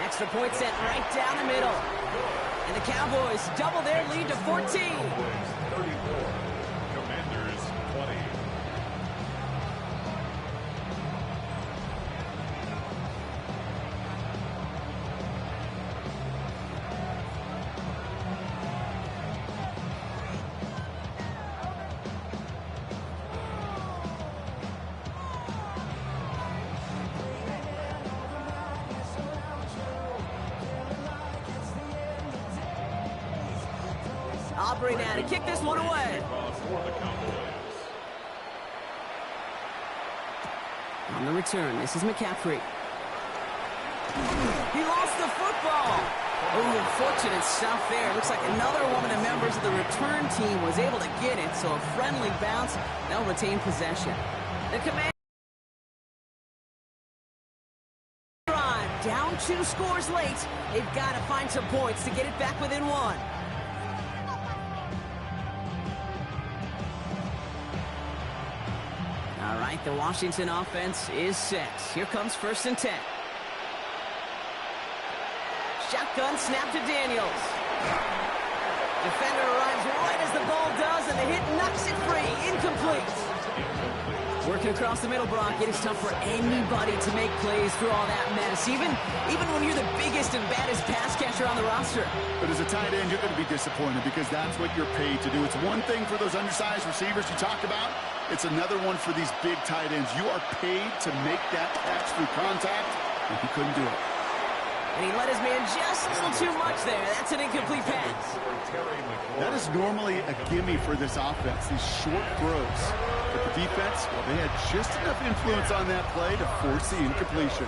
Extra point set right down the middle. And the Cowboys double their lead to 14. 34. Commanders 20. Aubrey now to kick this one away. On the return, this is McCaffrey. He lost the football. Oh, fortunate stuff there. Looks like another one of the members of the return team was able to get it, so a friendly bounce. They'll retain possession. The command drive down 2 scores late. They've got to find some points to get it back within 1. All right, the Washington offense is set. Here comes 1st and 10. Shotgun snap to Daniels. Defender arrives right as the ball does, and the hit knocks it free. Incomplete. Working across the middle, Brock. It is tough for anybody to make plays through all that mess, even when you're the biggest and baddest pass catcher on the roster. But as a tight end, you're going to be disappointed because that's what you're paid to do. It's one thing for those undersized receivers you talked about. It's another one for these big tight ends. You are paid to make that catch through contact, and he couldn't do it. And he let his man just a little too much there. That's an incomplete pass. That is normally a gimme for this offense, these short throws. But the defense, well, they had just enough influence on that play to force the incompletion.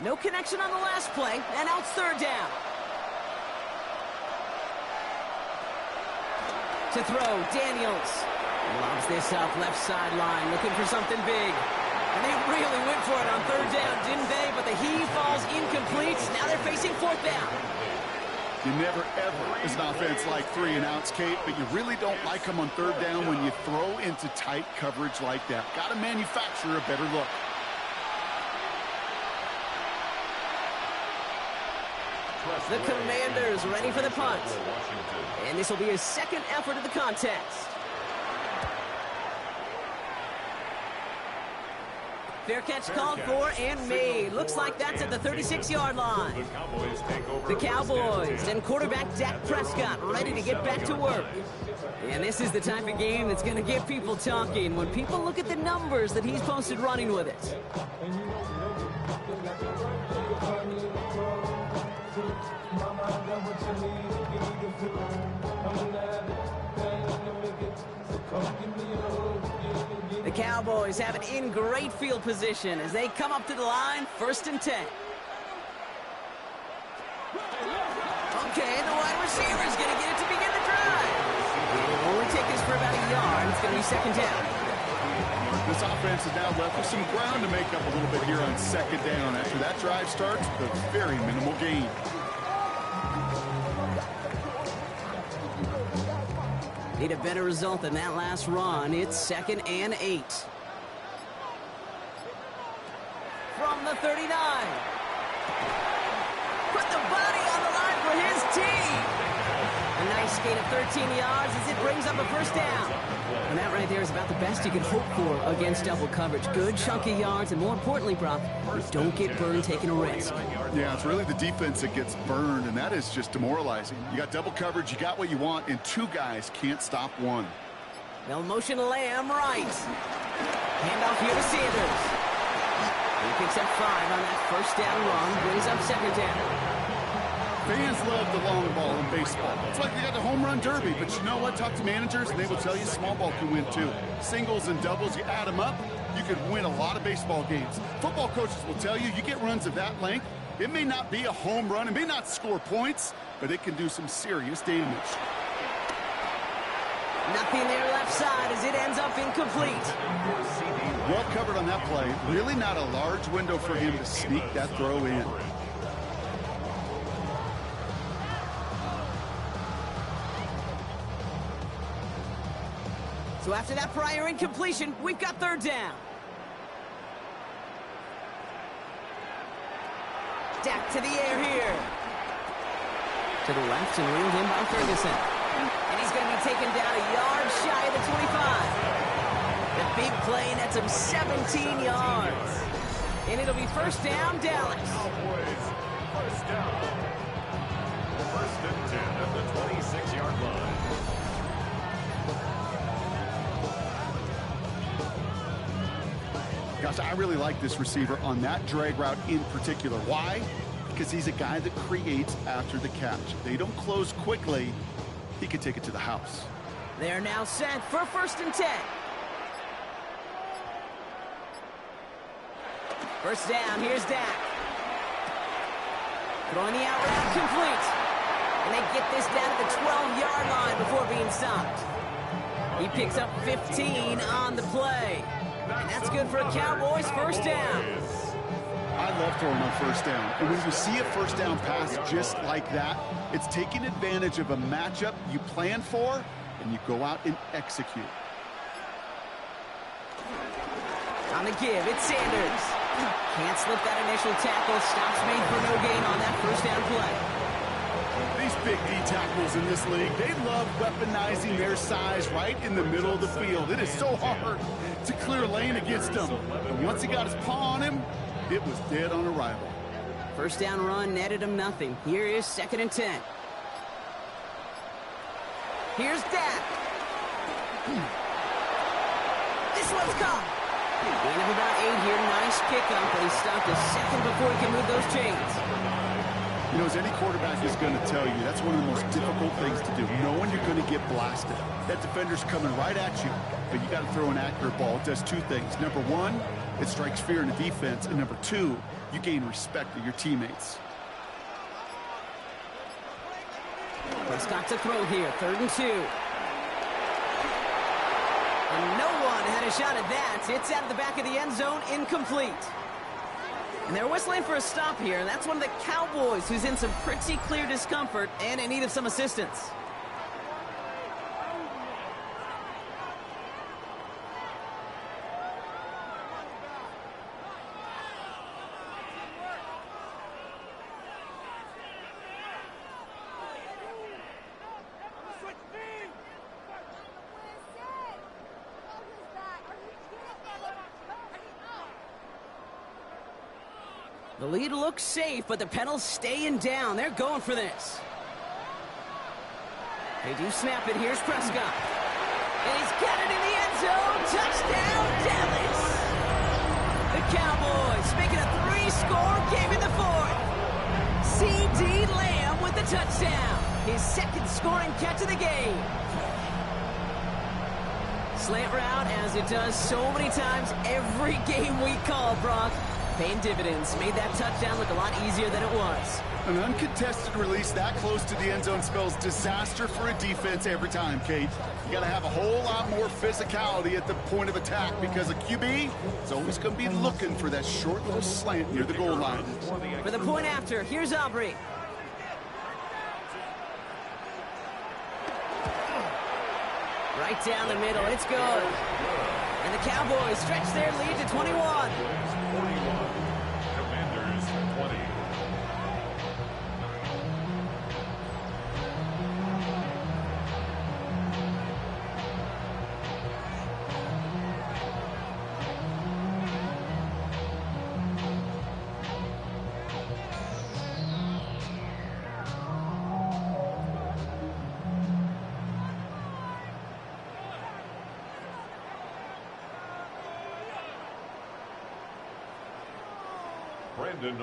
No connection on the last play, and now it's 3rd down. To throw, Daniels. Lobs this up, left sideline, looking for something big. And they really went for it on 3rd down, didn't they? But the heave falls incomplete. Now they're facing 4th down. You never, ever, as an offense, like 3 and outs, Kate, but you really don't like them on 3rd down when you throw into tight coverage like that. Got to manufacture a better look. The Commanders ready for the punt. And this will be his 2nd effort of the contest. Fair catch called for and made. Looks like that's at the 36-yard line. The Cowboys and quarterback Dak Prescott ready to get back to work. And this is the type of game that's going to get people talking when people look at the numbers that he's posted running with it. The Cowboys have it in great field position as they come up to the line, 1st and 10. Okay, the wide receiver is going to get it to begin the drive. It'll only take us for about a yard. It's going to be 2nd down. This offense is now left with some ground to make up a little bit here on 2nd down. After that drive starts, the very minimal gain. Need a better result than that last run. It's 2nd and 8. from the 39. Put the body on the line for his team. A nice gain of 13 yards as it brings up a first down. And that right there is about the best you can hope for against double coverage. Good chunky yards, and more importantly, Brock, you don't get burned taking a risk. Yeah, it's really the defense that gets burned, and that is just demoralizing. You got double coverage, you got what you want, and two guys can't stop one. They'll motion Lamb right. Handoff here to Sanders. He picks up 5 on that first down run, brings up second down. Fans love the long ball in baseball. It's like they got the home run derby, but you know what? Talk to managers, and they will tell you small ball can win too. Singles and doubles, you add them up, you could win a lot of baseball games. Football coaches will tell you, you get runs of that length, it may not be a home run, it may not score points, but it can do some serious damage. Nothing there left side as it ends up incomplete. Well covered on that play. Really not a large window for him to sneak that throw in. So after that prior incompletion, we've got third down. Dak to the air here. To the left and reeled in by Ferguson. And he's going to be taken down a yard shy of the 25. The big play nets him 17 yards. And it'll be first down, Dallas. Cowboys, first down. First and 10 at the 26-yard line. Gosh, I really like this receiver on that drag route in particular. Why? Because he's a guy that creates after the catch. They don't close quickly. He could take it to the house. They're now set for first and 10. First down, here's Dak. Throwing the out route complete. And they get this down to the 12-yard line before being stopped. He picks up 15 on the play. And that's good for a Cowboys first down. I love throwing on first down. And when you see a first down pass just like that, it's taking advantage of a matchup you plan for, and you go out and execute. On the give, it's Sanders. Can't slip that initial tackle. Stops made for no gain on that first down play. These big D tackles in this league, they love weaponizing their size right in the middle of the field. It is so hard to clear a lane against them. And once he got his paw on him, it was dead on arrival. First down run netted him nothing. Here is second and 10. Here's Dak. This one's caught. Gain of about 8 here. Nice pickup, but he stopped a second before he can move those chains. You know, as any quarterback is going to tell you, that's one of the most difficult things to do, knowing you're going to get blasted. That defender's coming right at you, but you got to throw an accurate ball. It does two things. Number one, it strikes fear in the defense, and number two, you gain respect of your teammates. Prescott to throw here, 3rd and 2. And no one had a shot at that. It's out of the back of the end zone, incomplete. And they're whistling for a stop here. That's one of the Cowboys who's in some pretty clear discomfort and in need of some assistance. The lead looks safe, but the pedals staying down. They're going for this. They do snap it. Here's Prescott. And he's got it in the end zone. Touchdown, Dallas. The Cowboys making a 3-score game in the 4th. C.D. Lamb with the touchdown. His 2nd scoring catch of the game. Slant route, as it does so many times every game we call, Brock. Paying dividends. Made that touchdown look a lot easier than it was. An uncontested release that close to the end zone spells disaster for a defense every time, Kate. You got to have a whole lot more physicality at the point of attack because a QB is always going to be looking for that short little slant near the goal line. For the point after, here's Aubrey. Right down the middle. It's good. And the Cowboys stretch their lead to 21.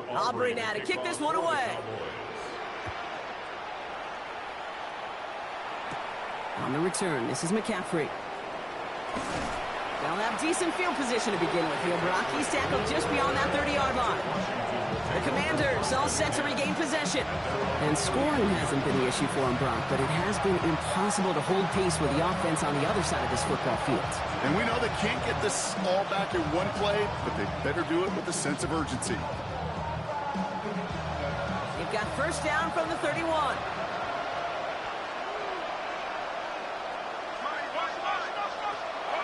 Aubrey now to kick this one away. On the return, this is McCaffrey. They'll have decent field position to begin with here, Brock. He's tackled just beyond that 30-yard line. The Commanders all set to regain possession. And scoring hasn't been the issue for him, Brock, but it has been impossible to hold pace with the offense on the other side of this football field. And we know they can't get this all back in one play, but they better do it with a sense of urgency. They've got first down from the 31.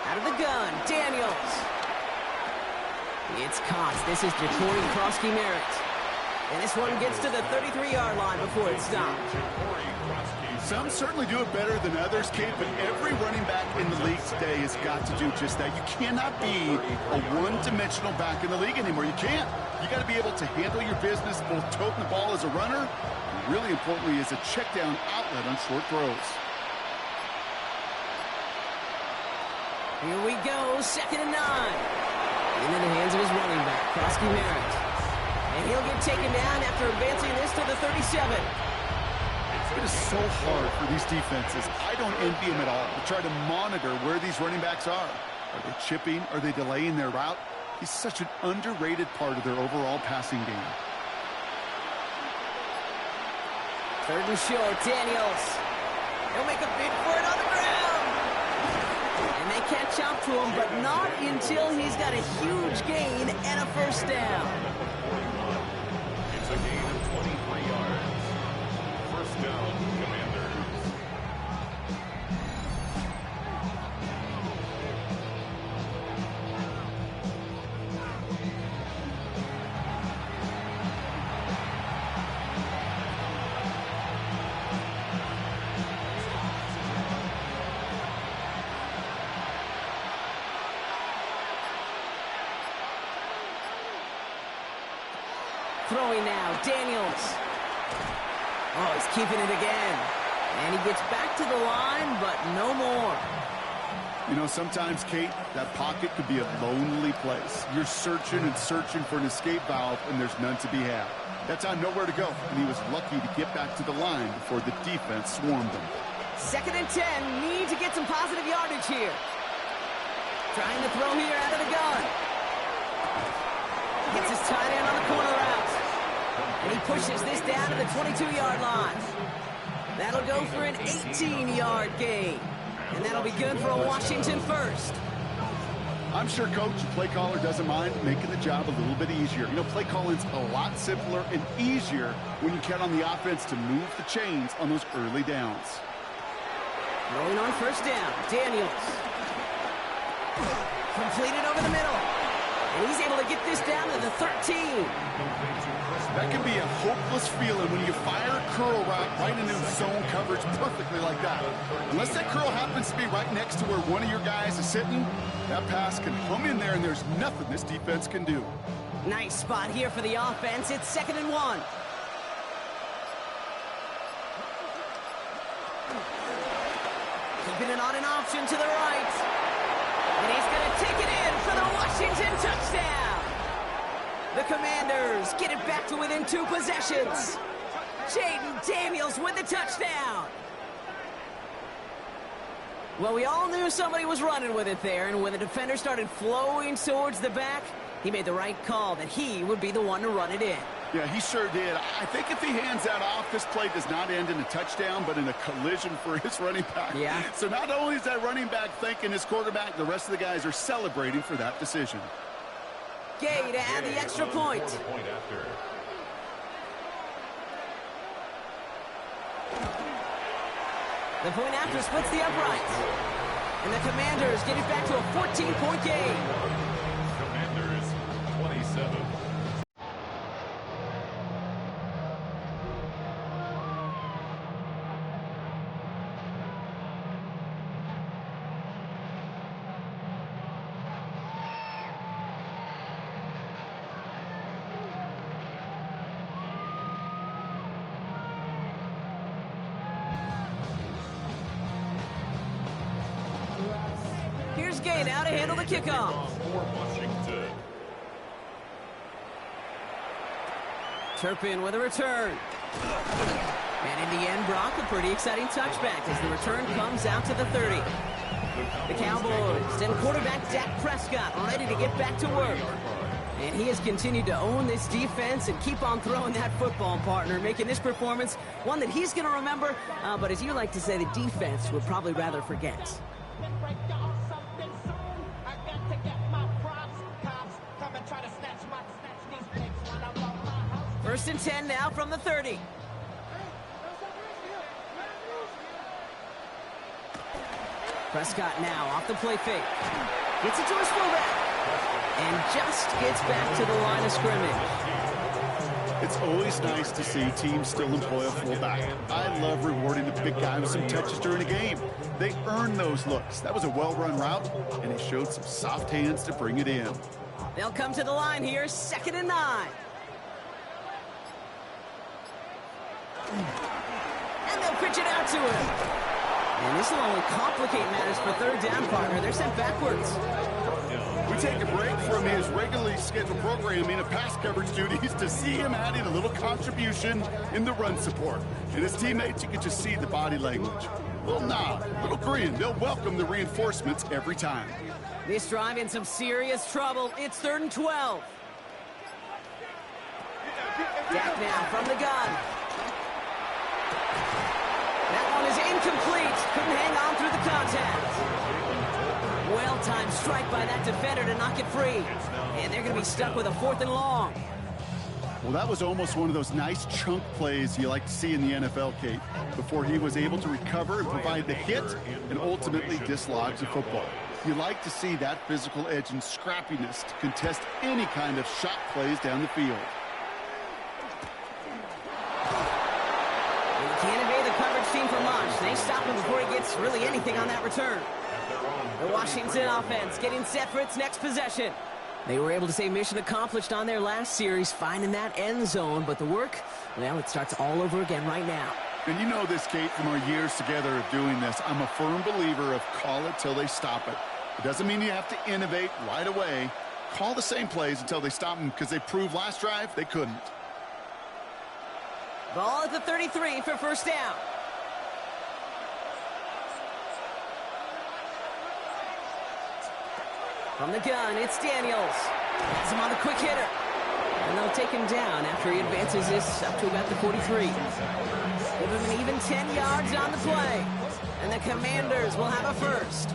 Out of the gun, Daniels. It's caught. This is Jacory Krosky-Merritt. And this one gets to the 33-yard line before it's stopped. Some certainly do it better than others, Kate, but every running back in the league today has got to do just that. You cannot be a one-dimensional back in the league anymore. You can't. You got to be able to handle your business, both toting the ball as a runner, and really importantly as a check-down outlet on short throws. Here we go, 2nd and 9. Into the hands of his running back, Krosky-Merritt. And he'll get taken down after advancing this to the 37. It is so hard for these defenses. I don't envy them at all to try to monitor where these running backs are. Are they chipping? Are they delaying their route? He's such an underrated part of their overall passing game. 3rd and short, Daniels. He'll make a bid for it on the ground. And they catch up to him, but not until he's got a huge gain and a first down. It's a gain of 23 yards. First down, Commanders. Throwing now, Daniels. Oh, he's keeping it again. And he gets back to the line, but no more. You know, sometimes, Kate, that pocket could be a lonely place. You're searching and searching for an escape valve, and there's none to be had. That time, nowhere to go, and he was lucky to get back to the line before the defense swarmed him. 2nd and 10, need to get some positive yardage here. Trying to throw here out of the gun. Gets his tight end on the corner route. And he pushes this down to the 22-yard line. That'll go for an 18-yard gain. And that'll be good for a Washington first. I'm sure Coach, the play caller, doesn't mind making the job a little bit easier. You know, play calling's a lot simpler and easier when you count on the offense to move the chains on those early downs. Rolling on first down, Daniels. Completed over the middle. And he's able to get this down to the 13. That can be a hopeless feeling when you fire a curl right into zone coverage perfectly like that. Unless that curl happens to be right next to where one of your guys is sitting, that pass can hum in there and there's nothing this defense can do. Nice spot here for the offense. It's 2nd and 1. Keeping it on an option to the right. And he's going to take it in for the Washington touchdown. The Commanders get it back to within 2 possessions. Jaden Daniels with the touchdown. Well, we all knew somebody was running with it there, and when the defender started flowing towards the back, he made the right call that he would be the one to run it in. Yeah, he sure did. I think if he hands that off, this play does not end in a touchdown, but in a collision for his running back. Yeah. So not only is that running back thanking his quarterback, the rest of the guys are celebrating for that decision. Gay to add the extra point. The point after splits the uprights. And the Commanders get it back to a 14-point game. Commanders 27. Here's Gay now to handle the kickoff. For Washington. Turpin with a return. And in the end, Brock, a pretty exciting touchback as the return comes out to the 30. The Cowboys and quarterback Dak Prescott ready to get back to work. And he has continued to own this defense and keep on throwing that football, partner, making this performance one that he's going to remember, but as you like to say, the defense would probably rather forget. First and 10 now from the 30. Prescott now off the play fake. Gets it to his fullback. And just gets back to the line of scrimmage. It's always nice to see teams still employ a fullback. I love rewarding the big guy with some touches during a game. They earn those looks. That was a well-run route, and he showed some soft hands to bring it in. They'll come to the line here, 2nd and 9. And they'll pitch it out to him. And this will only complicate matters for 3rd down, partner. They're sent backwards. We take a break from his regularly scheduled programming of pass coverage duties to see him adding a little contribution in the run support. And his teammates, you can just see the body language. Little nod, little grin. They'll welcome the reinforcements every time. This drive in some serious trouble. It's 3rd and 12. Dak now from the gun. That one is incomplete. Couldn't hang on through the contact. Well-timed strike by that defender to knock it free. And they're going to be stuck with a 4th and long. Well, that was almost one of those nice chunk plays you like to see in the NFL, Kate, before he was able to recover and provide the hit and ultimately dislodge the football. You like to see that physical edge and scrappiness to contest any kind of shot plays down the field. And you can't evade the coverage team for much. They stop him before he gets really anything on that return. The Washington offense getting set for its next possession. They were able to say mission accomplished on their last series, finding that end zone, but the work, well, it starts all over again right now. And you know this, Kate, from our years together of doing this. I'm a firm believer of call it till they stop it. It doesn't mean you have to innovate right away. Call the same plays until they stop them, because they proved last drive they couldn't. Ball at the 33 for 1st down. From the gun, it's Daniels. Has him on the quick hitter. And they'll take him down after he advances this up to about the 43. Give him an even 10 yards on the play. And the Commanders will have a first.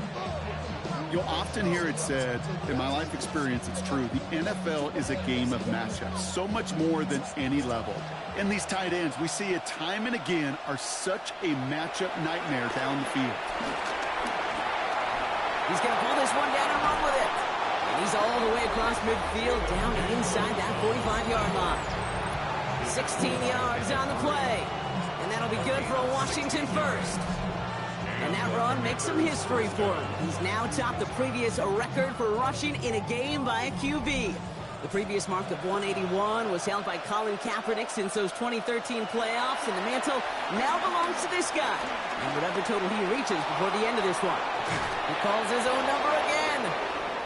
You'll often hear it said, in my life experience, it's true, the NFL is a game of matchups, so much more than any level. And these tight ends, we see it time and again, are such a matchup nightmare down the field. He's going to pull this one down and run with it. And he's all the way across midfield, down inside that 45-yard line. 16 yards on the play. And that'll be good for a Washington first. And that run makes some history for him. He's now topped the previous record for rushing in a game by a QB. The previous mark of 181 was held by Colin Kaepernick since those 2013 playoffs, and the mantle now belongs to this guy. And whatever total he reaches before the end of this one. He calls his own number again,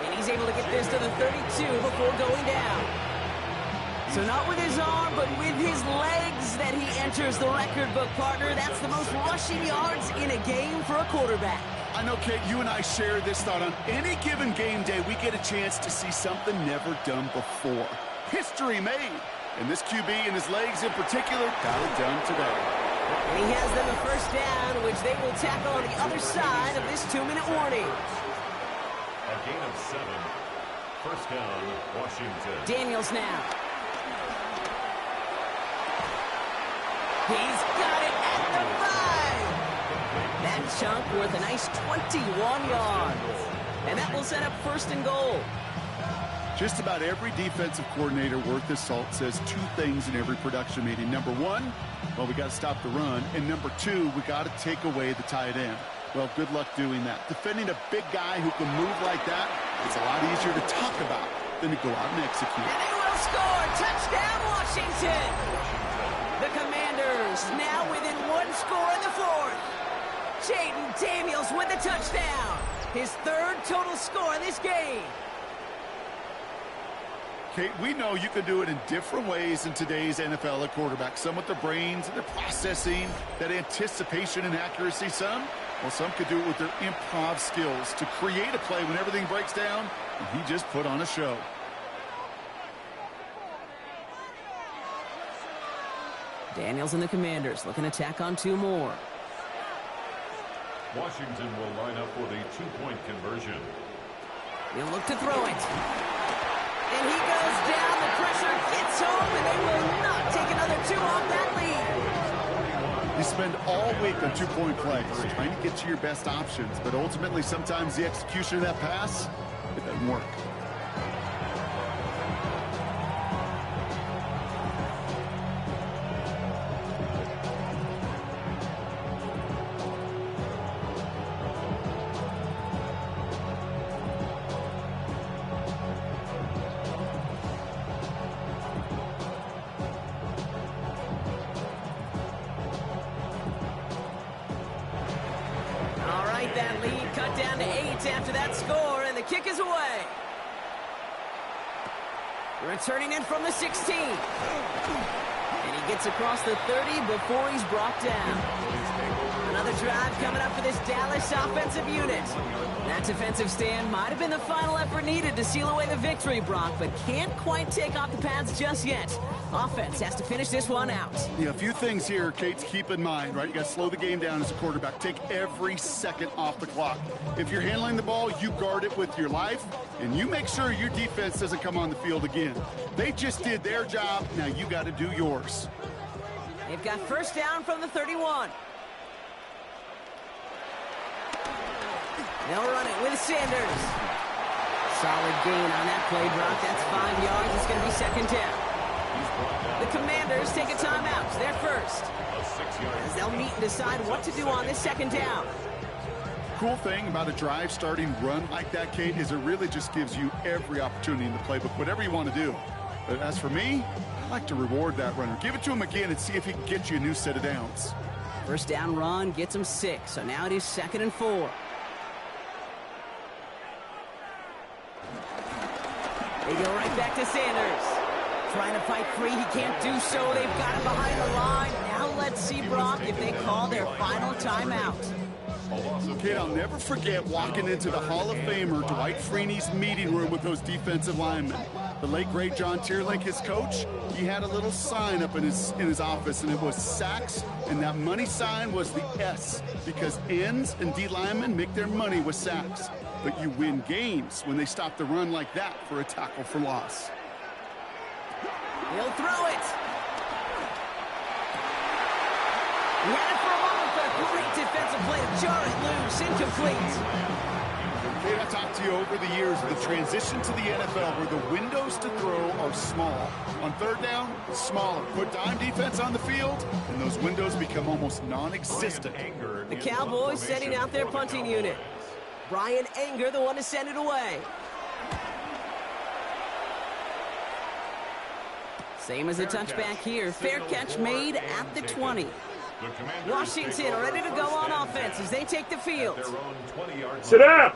and he's able to get this to the 32 before going down. So not with his arm, but with his legs that he enters the record book, partner. That's the most rushing yards in a game for a quarterback. I know, Kate, you and I share this thought. On any given game day, we get a chance to see something never done before. History made. And this QB and his legs in particular got it done today. And he has them a first down, which they will tackle on the other side of this 2-minute warning. A gain of 7. First down, Washington. Daniels now. He's got it at the 5. That chunk worth a nice 21 yards. And that will set up 1st and goal. Just about every defensive coordinator worth his salt says 2 things in every production meeting. Number 1, well, we got to stop the run. And number 2, we got to take away the tight end. Well, good luck doing that. Defending a big guy who can move like that is a lot easier to talk about than to go out and execute. And they will score. Touchdown, Washington. The Commanders now within 1 score in the 4th. Jaden Daniels with the touchdown. His 3rd total score in this game. Kate, we know you can do it in different ways in today's NFL at quarterback. Some with their brains and their processing, that anticipation and accuracy. Some could do it with their improv skills to create a play when everything breaks down, and he just put on a show. Daniels and the Commanders looking to tack on 2 more. Washington will line up for the 2-point conversion. He'll look to throw it. And he goes down. The pressure gets home, and they will not take another 2 off that lead. You spend all week on 2-point plays, trying to get to your best options, but ultimately sometimes the execution of that pass, it doesn't work. That lead cut down to 8 after that score, and the kick is away. Returning in from the 16. And he gets across the 30 before he's brought down. Another drive coming up for this Dallas offensive unit. That defensive stand might have been the final effort needed to seal away the victory, Brock, but can't quite take off the pads just yet. Offense has to finish this one out. Yeah, a few things here, Kate, to keep in mind, right? You got to slow the game down as a quarterback. Take every second off the clock. If you're handling the ball, you guard it with your life, and you make sure your defense doesn't come on the field again. They just did their job. Now you got to do yours. They've got first down from the 31. They'll run it with Sanders. Solid gain on that play, Brock. That's 5 yards. It's going to be second down. The Commanders take a timeout. They're first. As they'll meet and decide what to do on this second down. Cool thing about a drive starting run like that, Kate, is it really just gives you every opportunity in the playbook, whatever you want to do. But as for me, I like to reward that runner. Give it to him again and see if he can get you a new set of downs. First down run gets him 6. So now it is 2nd and 4. They go right back to Sanders. Trying to fight free. He can't do so. They've got him behind the line. Now let's see, Brock, if they call their final timeout. Kid, I'll never forget walking into the Hall of Famer Dwight Freeney's meeting room with those defensive linemen. The late, great John Tierlink, his coach, he had a little sign up in his office, and it was sacks, and that money sign was the S, because ends and D linemen make their money with sacks. But you win games when they stop the run like that for a tackle for loss. He'll throw it. He had it for a moment, but a great defensive play to jar it loose. Incomplete. Kate, I talked to you over the years of the transition to the NFL where the windows to throw are small. On third down, smaller. Put dime defense on the field, and those windows become almost non-existent. The Cowboys setting out their punting unit. Brian Anger, the one to send it away. Same as a touchback here. Fair catch made at the 20. Washington ready to go on offense as they take the field. Sit down.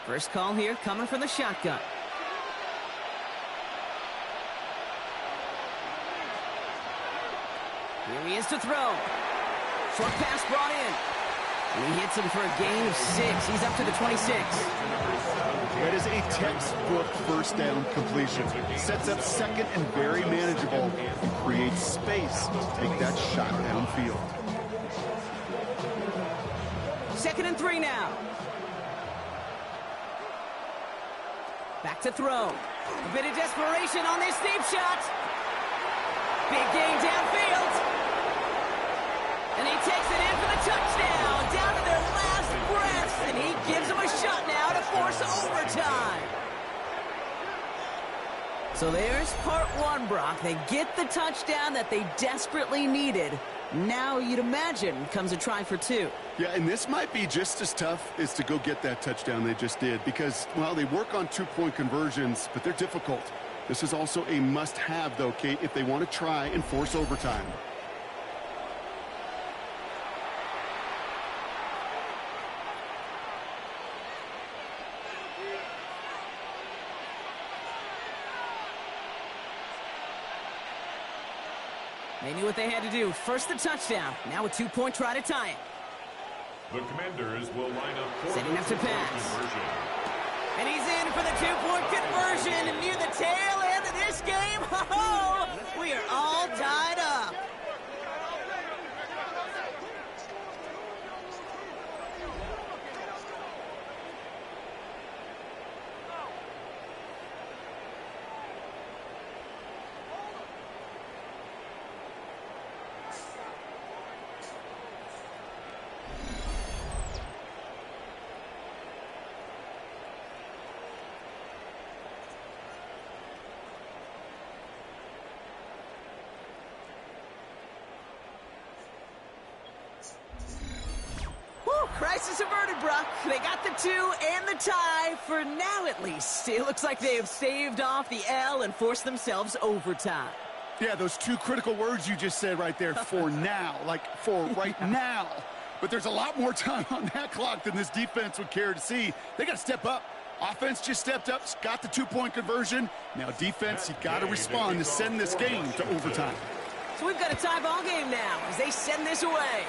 First call here coming from the shotgun. Here he is to throw. Short pass brought in. And he hits him for a gain of 6. He's up to the 26. That is a textbook first down completion. Sets up second and very manageable and creates space to take that shot downfield. 2nd and 3 now. Back to throw. A bit of desperation on this deep shot. Big gain downfield. And he takes it in for the touchdown. Down to their last breaths. And he gives them a shot now to force overtime. So there's part 1, Brock. They get the touchdown that they desperately needed. Now you'd imagine comes a try for 2. Yeah, and this might be just as tough as to go get that touchdown they just did because, well, they work on 2-point conversions, but they're difficult. This is also a must-have, though, Kate, if they want to try and force overtime. They knew what they had to do. First the touchdown. Now a 2-point try to tie it. The Commanders will line up for Setting up to pass. conversion. And he's in for the 2-point conversion. And near the tail end of this game, we are all tied up. Crisis averted, Brock. They got the 2 and the tie, for now at least. It looks like they have staved off the L and forced themselves overtime. Yeah, those 2 critical words you just said right there, for now, like for right now. But there's a lot more time on that clock than this defense would care to see. They got to step up. Offense just stepped up, got the 2-point conversion. Now defense, you got to respond to send this game to overtime. So we've got a tie ball game now as they send this away.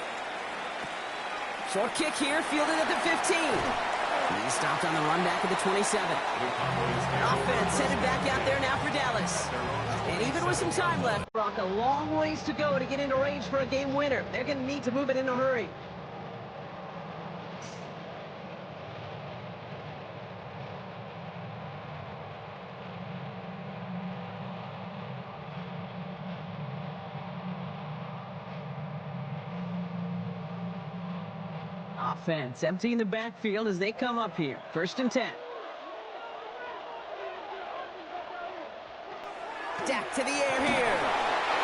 Short kick here, fielded at the 15. He's stopped on the run back at the 27. Offense headed back out there now for Dallas. And even with some time left, Brock, a long ways to go to get into range for a game winner. They're going to need to move it in a hurry. Offense emptying the backfield as they come up here. 1st and 10. Dak to the air here.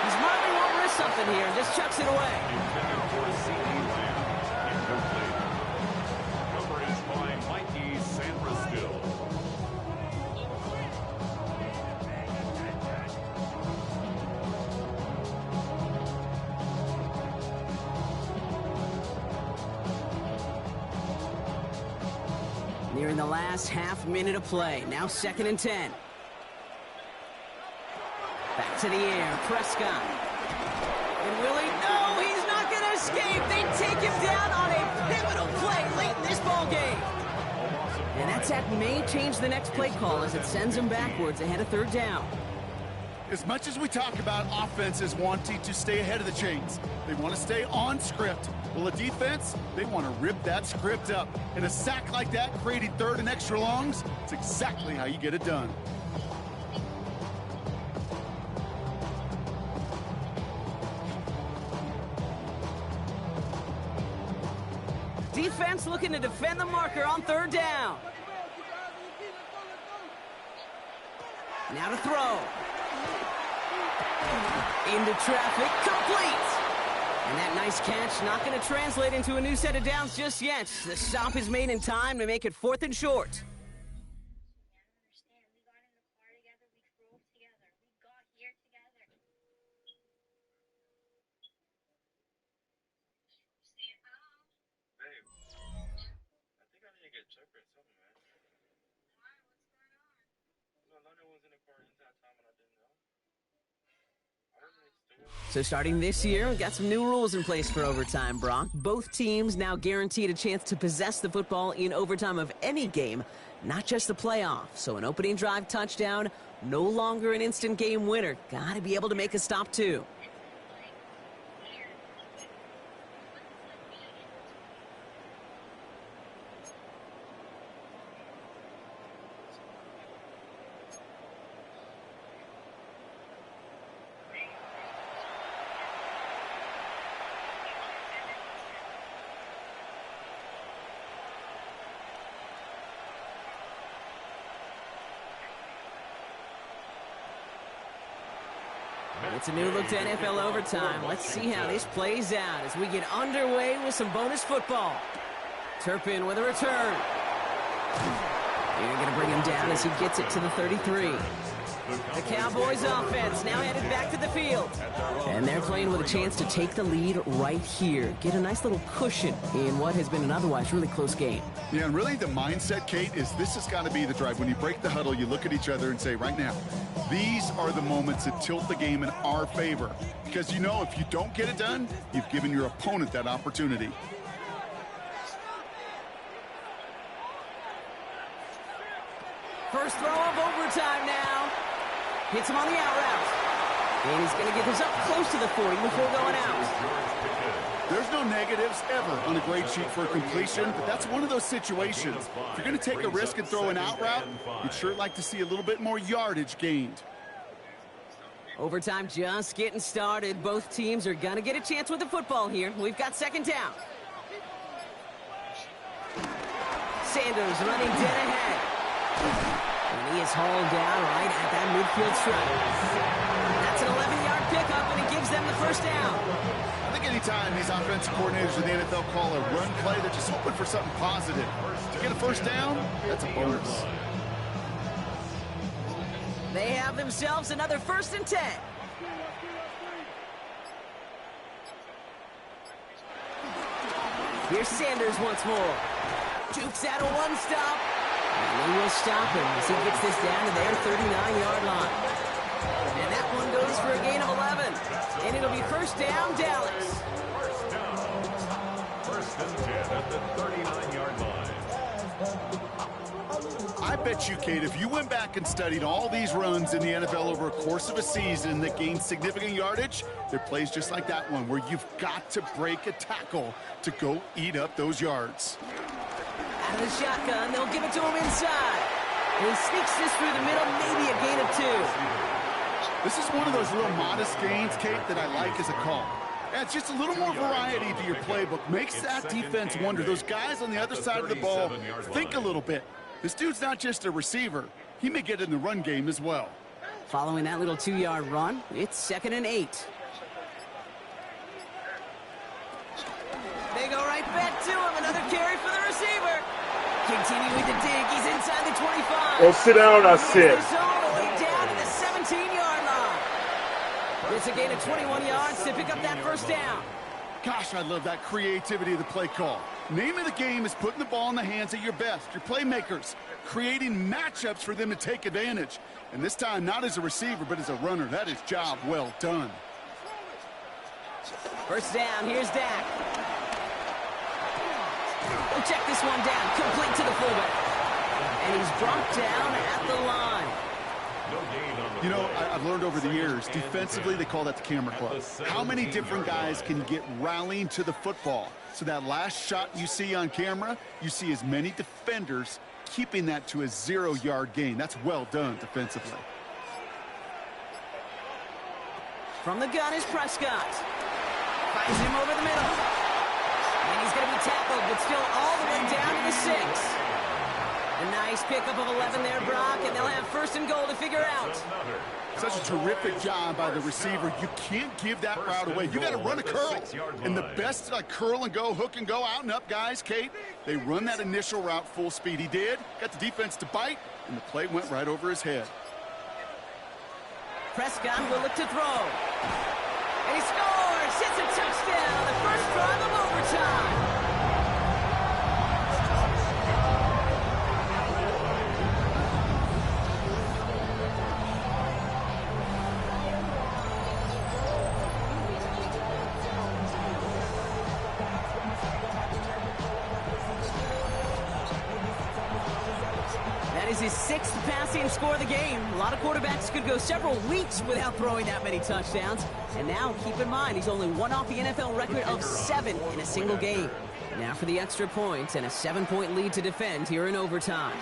He's running won't risk something here and just chucks it away. Intended for C.D. Lamb. Incomplete. Coverage by Mikey Sandrastill. Nearing the last half minute of play. Now 2nd and 10. Back to the air. Prescott. And Willie, no, he's not going to escape. They take him down on a pivotal play late in this ball game. And that sack may change the next play call as it sends him backwards ahead of 3rd down. As much as we talk about offenses wanting to stay ahead of the chains, they want to stay on script. Well, the defense, they want to rip that script up. And a sack like that, creating 3rd and extra longs, it's exactly how you get it done. Defense looking to defend the marker on 3rd down. Now to throw. Into traffic, complete. And that nice catch not going to translate into a new set of downs just yet. The stop is made in time to make it 4th and short. So starting this year, we've got some new rules in place for overtime, Brock. Both teams now guaranteed a chance to possess the football in overtime of any game, not just the playoff. So an opening drive touchdown, no longer an instant game winner. Got to be able to make a stop, too. It's a new look to NFL overtime. Let's see how this plays out as we get underway with some bonus football. Turpin with a return. They're going to bring him down as he gets it to the 33. The Cowboys offense now headed back to the field. And they're playing with a chance to take the lead right here. Get a nice little cushion in what has been an otherwise really close game. Yeah, and really the mindset, Kate, is this has got to be the drive. When you break the huddle, you look at each other and say, right now, these are the moments that tilt the game in our favor. Because you know if you don't get it done, you've given your opponent that opportunity. First throw of overtime now. Hits him on the out route. And he's going to get this up close to the 40 before going out. There's no negatives ever on a grade sheet for a completion, but that's one of those situations. If you're going to take a risk and throw an out route, you'd sure like to see a little bit more yardage gained. Overtime just getting started. Both teams are going to get a chance with the football here. We've got second down. Sanders running dead ahead. And he is hauled down right at that midfield stripe. That's an 11-yard pickup, and it gives them the first down. I think anytime these offensive coordinators in the NFL call a run play, they're just hoping for something positive. To get a first down, that's a bonus. They have themselves another 1st and 10. Here's Sanders once more. Jukes out a one-stop. And they will stop him as he gets this down to their 39-yard line. And that one goes for a gain of 11. And it'll be first down, Dallas. First and 10 at the 39-yard line. I bet you, Kate, if you went back and studied all these runs in the NFL over a course of a season that gained significant yardage, there are plays just like that one where you've got to break a tackle to go eat up those yards. Out of the shotgun, they'll give it to him inside. And he sneaks this through the middle, maybe a gain of 2. This is one of those real modest gains, Kate, that I like as a call. It's just a little more variety to your playbook. Makes that defense wonder. Those guys on the other side of the ball think a little bit. This dude's not just a receiver. He may get in the run game as well. Following that little 2-yard run, it's 2nd and 8. They go right back to him. Another carry for the receiver. Continuing the dig. He's inside the 25. Well, sit down, I said. All the way down to the 17-yard line. It's a gain of 21 yards to pick up that first down. Gosh, I love that creativity of the play call. Name of the game is putting the ball in the hands of your best, your playmakers, creating matchups for them to take advantage. And this time, not as a receiver, but as a runner. That is job well done. First down, here's Dak. We'll check this one down, complete to the fullback. And he's brought down at the line. You know, I've learned over the years, defensively, they call that the camera club. How many different guys can get rallying to the football? So that last shot you see on camera, you see as many defenders keeping that to a 0-yard gain. That's well done defensively. From the gun is Prescott. Finds him over the middle. And he's going to be tackled, but still all the way down to the 6. A nice pickup of 11 there, Brock, and they'll have 1st and goal to figure out. Such a terrific job by the receiver. You can't give that route away. You got to run a curl. And the best curl and go, hook and go, out and up guys, Kate, they run that initial route full speed. He did, got the defense to bite, and the play went right over his head. Prescott will look to throw. And he scores! Hits a touchdown on the first drive of overtime. His 6th passing score of the game. A lot of quarterbacks could go several weeks without throwing that many touchdowns. And now, keep in mind, he's only one off the NFL record of 7 in a single game. Now for the extra points and a 7-point lead to defend here in overtime.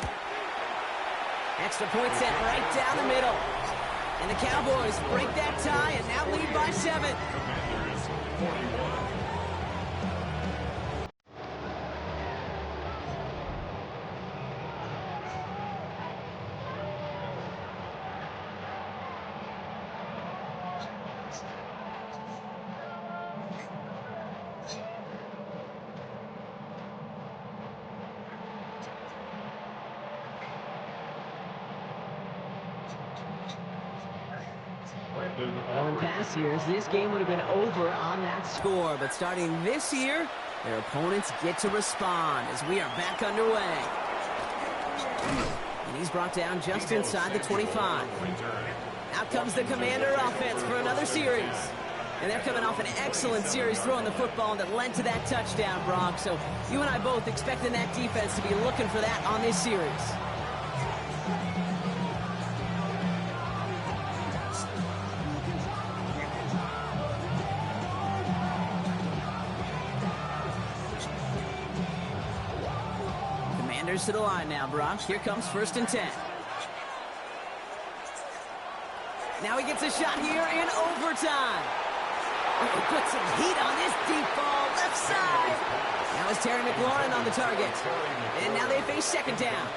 Extra point set right down the middle. And the Cowboys break that tie and now lead by 7. Well, in past years, this game would have been over on that score. But starting this year, their opponents get to respond as we are back underway. And he's brought down just inside the 25. Out comes the Commander offense for another series. And they're coming off an excellent series throwing the football that led to that touchdown, Brock. So you and I both expecting that defense to be looking for that on this series. Commanders to the line now, Brock. Here comes 1st and 10. Now he gets a shot here in overtime. He puts some heat on this deep ball, left side. Now it's Terry McLaurin on the target. And now they face 2nd down.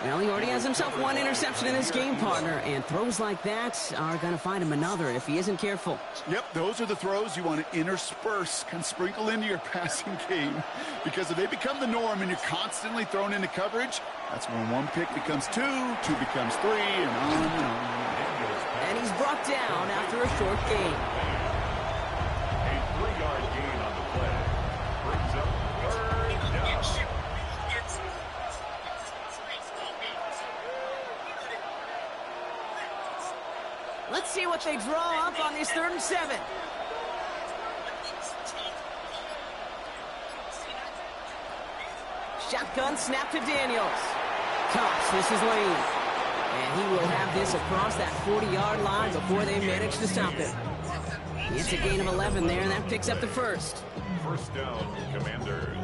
Well, he already has himself 1 interception in this game, partner, and throws like that are going to find him another if he isn't careful. Yep, those are the throws you want to intersperse, kind of sprinkle into your passing game, because if they become the norm and you're constantly thrown into coverage, that's when 1 pick becomes 2, 2 becomes 3, and on and on. And he's brought down after a short gain. A 3-yard gain on the play. Brings up 3rd down. Let's see what they draw up on this 3rd and 7. Shotgun snap to Daniels. Tops, this is Lane. And he will have this across that 40-yard line before they manage to stop him. It's a gain of 11 there, and that picks up the 1st. 1st down, Commanders.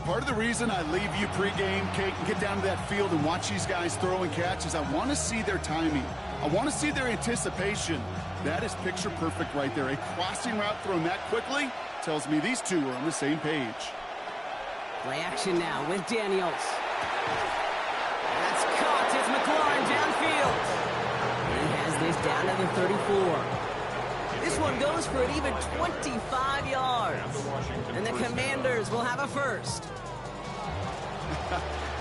Part of the reason I leave you pregame, Kate, and get down to that field and watch these guys throw and catch is I want to see their timing. I want to see their anticipation. That is picture perfect right there. A crossing route thrown that quickly tells me these two are on the same page. Play action now with Daniels. That's caught. It's McLaurin downfield. He has this down to the 34. This one goes for an even 25 yards. And the Commanders will have a 1st.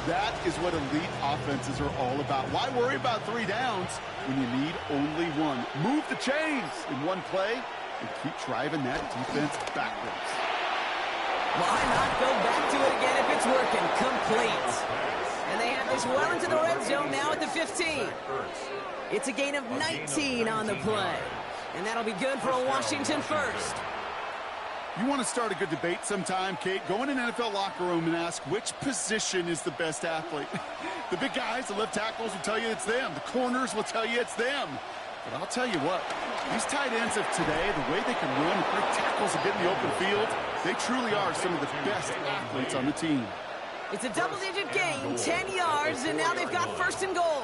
That is what elite offenses are all about. Why worry about 3 downs when you need only 1? Move the chains in 1 play and keep driving that defense backwards. Why not go back to it again if it's working? Complete. And they have this well into the red zone now at the 15. It's a gain of 19 on the play. And that'll be good for a Washington 1st. You want to start a good debate sometime, Kate? Go in an NFL locker room and ask which position is the best athlete. The big guys, the left tackles will tell you it's them. The corners will tell you it's them. But I'll tell you what, these tight ends of today, the way they can run, break tackles and get in the open field, they truly are some of the best athletes on the team. It's a double-digit gain, 10 yards, and now they've got 1st and goal.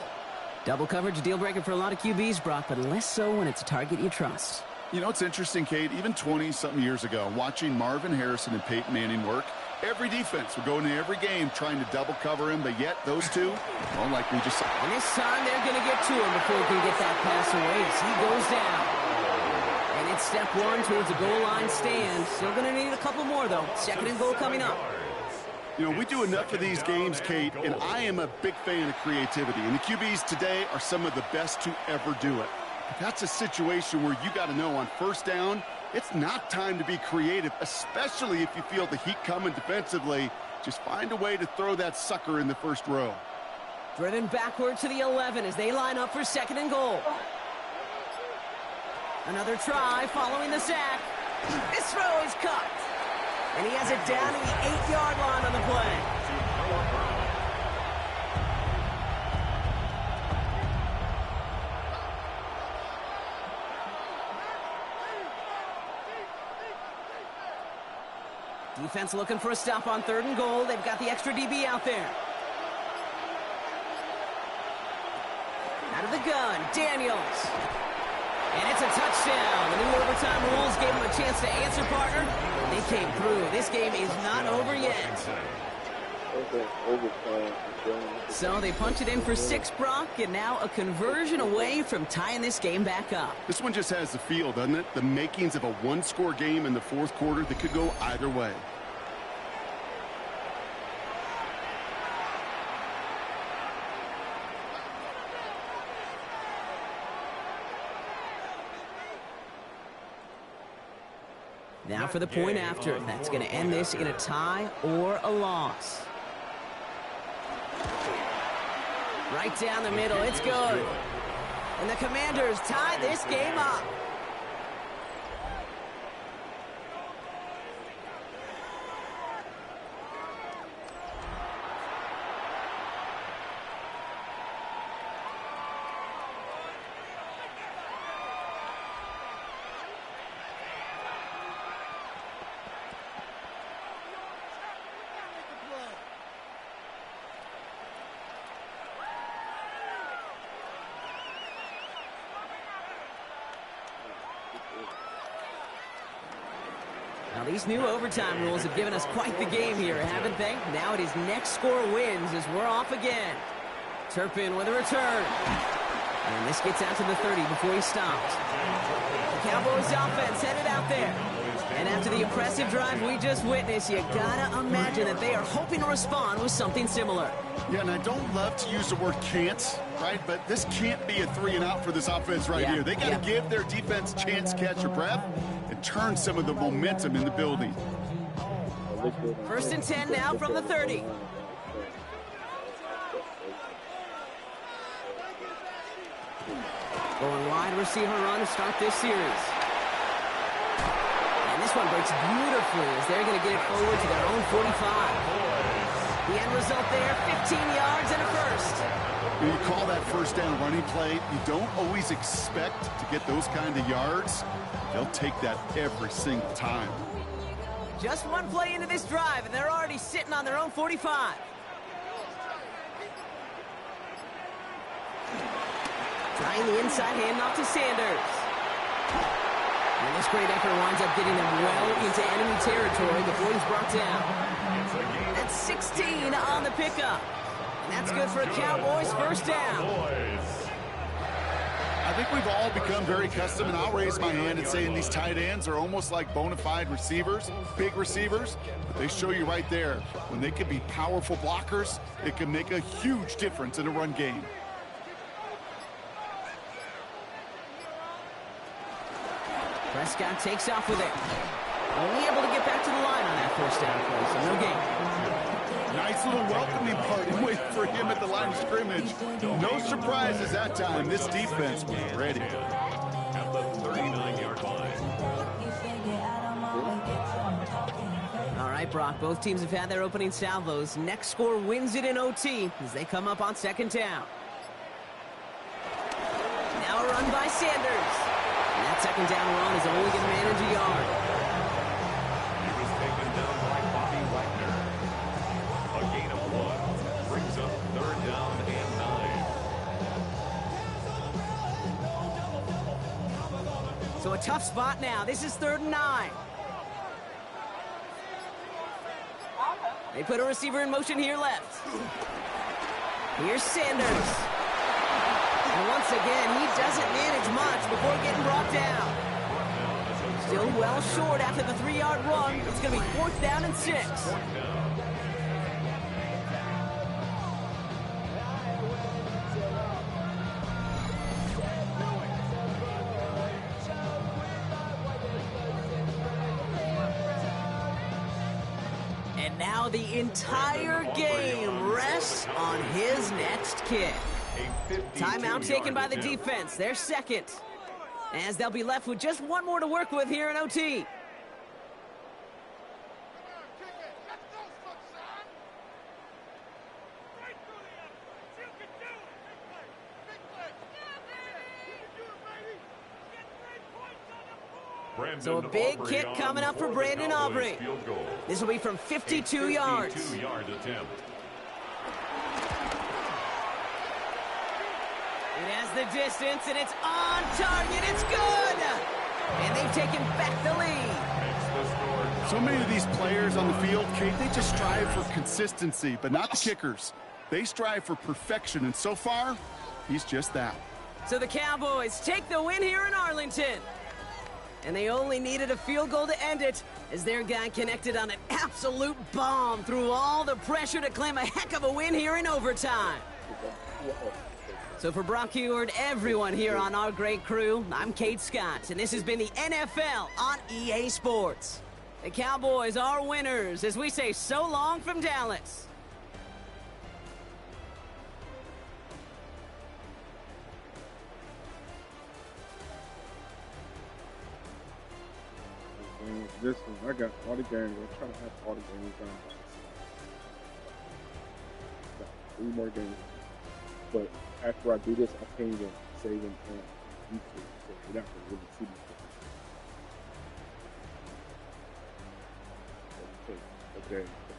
Double coverage, a deal breaker for a lot of QBs, Brock, but less so when it's a target you trust. You know, it's interesting, Kate, even 20-something years ago, watching Marvin Harrison and Peyton Manning work, every defense would go into every game trying to double cover him, but yet those two, well, like we just saw. And this time they're going to get to him before he can get that pass away as he goes down. And it's step 1 towards a goal line stand. Still going to need a couple more, though. 2nd and goal coming up. You know, we do enough of these games, Kate, and I am a big fan of creativity. And the QBs today are some of the best to ever do it. But that's a situation where you got to know on 1st down, it's not time to be creative, especially if you feel the heat coming defensively. Just find a way to throw that sucker in the 1st row. Driven backward to the 11 as they line up for 2nd and goal. Another try following the sack. This throw is cut. And he has it down to the 8-yard line on the play. Defense looking for a stop on 3rd and goal. They've got the extra DB out there. Out of the gun, Daniels. And it's a touchdown. The new overtime rules gave him a chance to answer, partner. They came through. This game is not over yet. So they punch it in for 6, Brock, and now a conversion away from tying this game back up. This one just has the feel, doesn't it? The makings of a 1-score game in the 4th quarter that could go either way. Now for the point after. That's going to end this in a tie or a loss. Right down the middle. It's good. And the Commanders tie this game up. Now, these new overtime rules have given us quite the game here, haven't they? Now it is next score wins as we're off again. Turpin with a return. And this gets out to the 30 before he stops. The Cowboys offense headed out there. And after the impressive drive we just witnessed, you gotta imagine that they are hoping to respond with something similar. Yeah, and I don't love to use the word can't, right? But this can't be a 3-and-out for this offense right here. They got to give their defense a chance to catch your breath and turn some of the momentum in the building. 1st and 10 now from the 30. Going wide receiver run to start this series. And this one breaks beautifully as they're going to get it forward to their own 45. The end result there, 15 yards and a first. When you call that first down running play, you don't always expect to get those kind of yards. They'll take that every single time. Just one play into this drive, and they're already sitting on their own 45. Trying the inside handoff to Sanders. And this great effort winds up getting them well into enemy territory before he's brought down. That's 16 on the pickup. And that's good for a Cowboys first down. I think we've all become very accustomed, and I'll raise my hand and say these tight ends are almost like bona fide receivers, big receivers. But they show you right there, when they can be powerful blockers, it can make a huge difference in a run game. Prescott takes off with it. Only able to get back to the line on that first down play, so no gain. Nice little welcoming party waiting for him at the line of scrimmage. No surprises that time. This defense was ready. At the 39-yard line. All right, Brock, both teams have had their opening salvos. Next score wins it in OT as they come up on 2nd down. Now a run by Sanders. And that 2nd down run is only going to manage a yard. He was taken down by Bobby Wagner. A gain of 1 brings up 3rd down and 9. So a tough spot now. This is 3rd and 9. They put a receiver in motion here left. Here's Sanders. And once again, he doesn't manage much before getting brought down. Still well short after the 3-yard run. It's going to be 4th down and 6. And now the entire game rests on his next kick. Timeout taken by the defense. They're second. As they'll be left with just one more to work with here in OT. So a big kick coming up for Brandon Aubrey. This will be from 52 yards. 52-yard attempt. It has the distance, and it's on target. It's good! And they've taken back the lead. So many of these players on the field, Kate, they just strive for consistency, but not the kickers. They strive for perfection, and so far, he's just that. So the Cowboys take the win here in Arlington. And they only needed a field goal to end it, as their guy connected on an absolute bomb through all the pressure to claim a heck of a win here in overtime. So for Brock Eward, everyone here on our great crew, I'm Kate Scott, and this has been the NFL on EA Sports. The Cowboys are winners as we say so long from Dallas. This one, I got all the games. I'm trying to have all the games done. Got 3 more games. But after I do this, I can't even save them on YouTube. So you're not going to really see these things. Okay.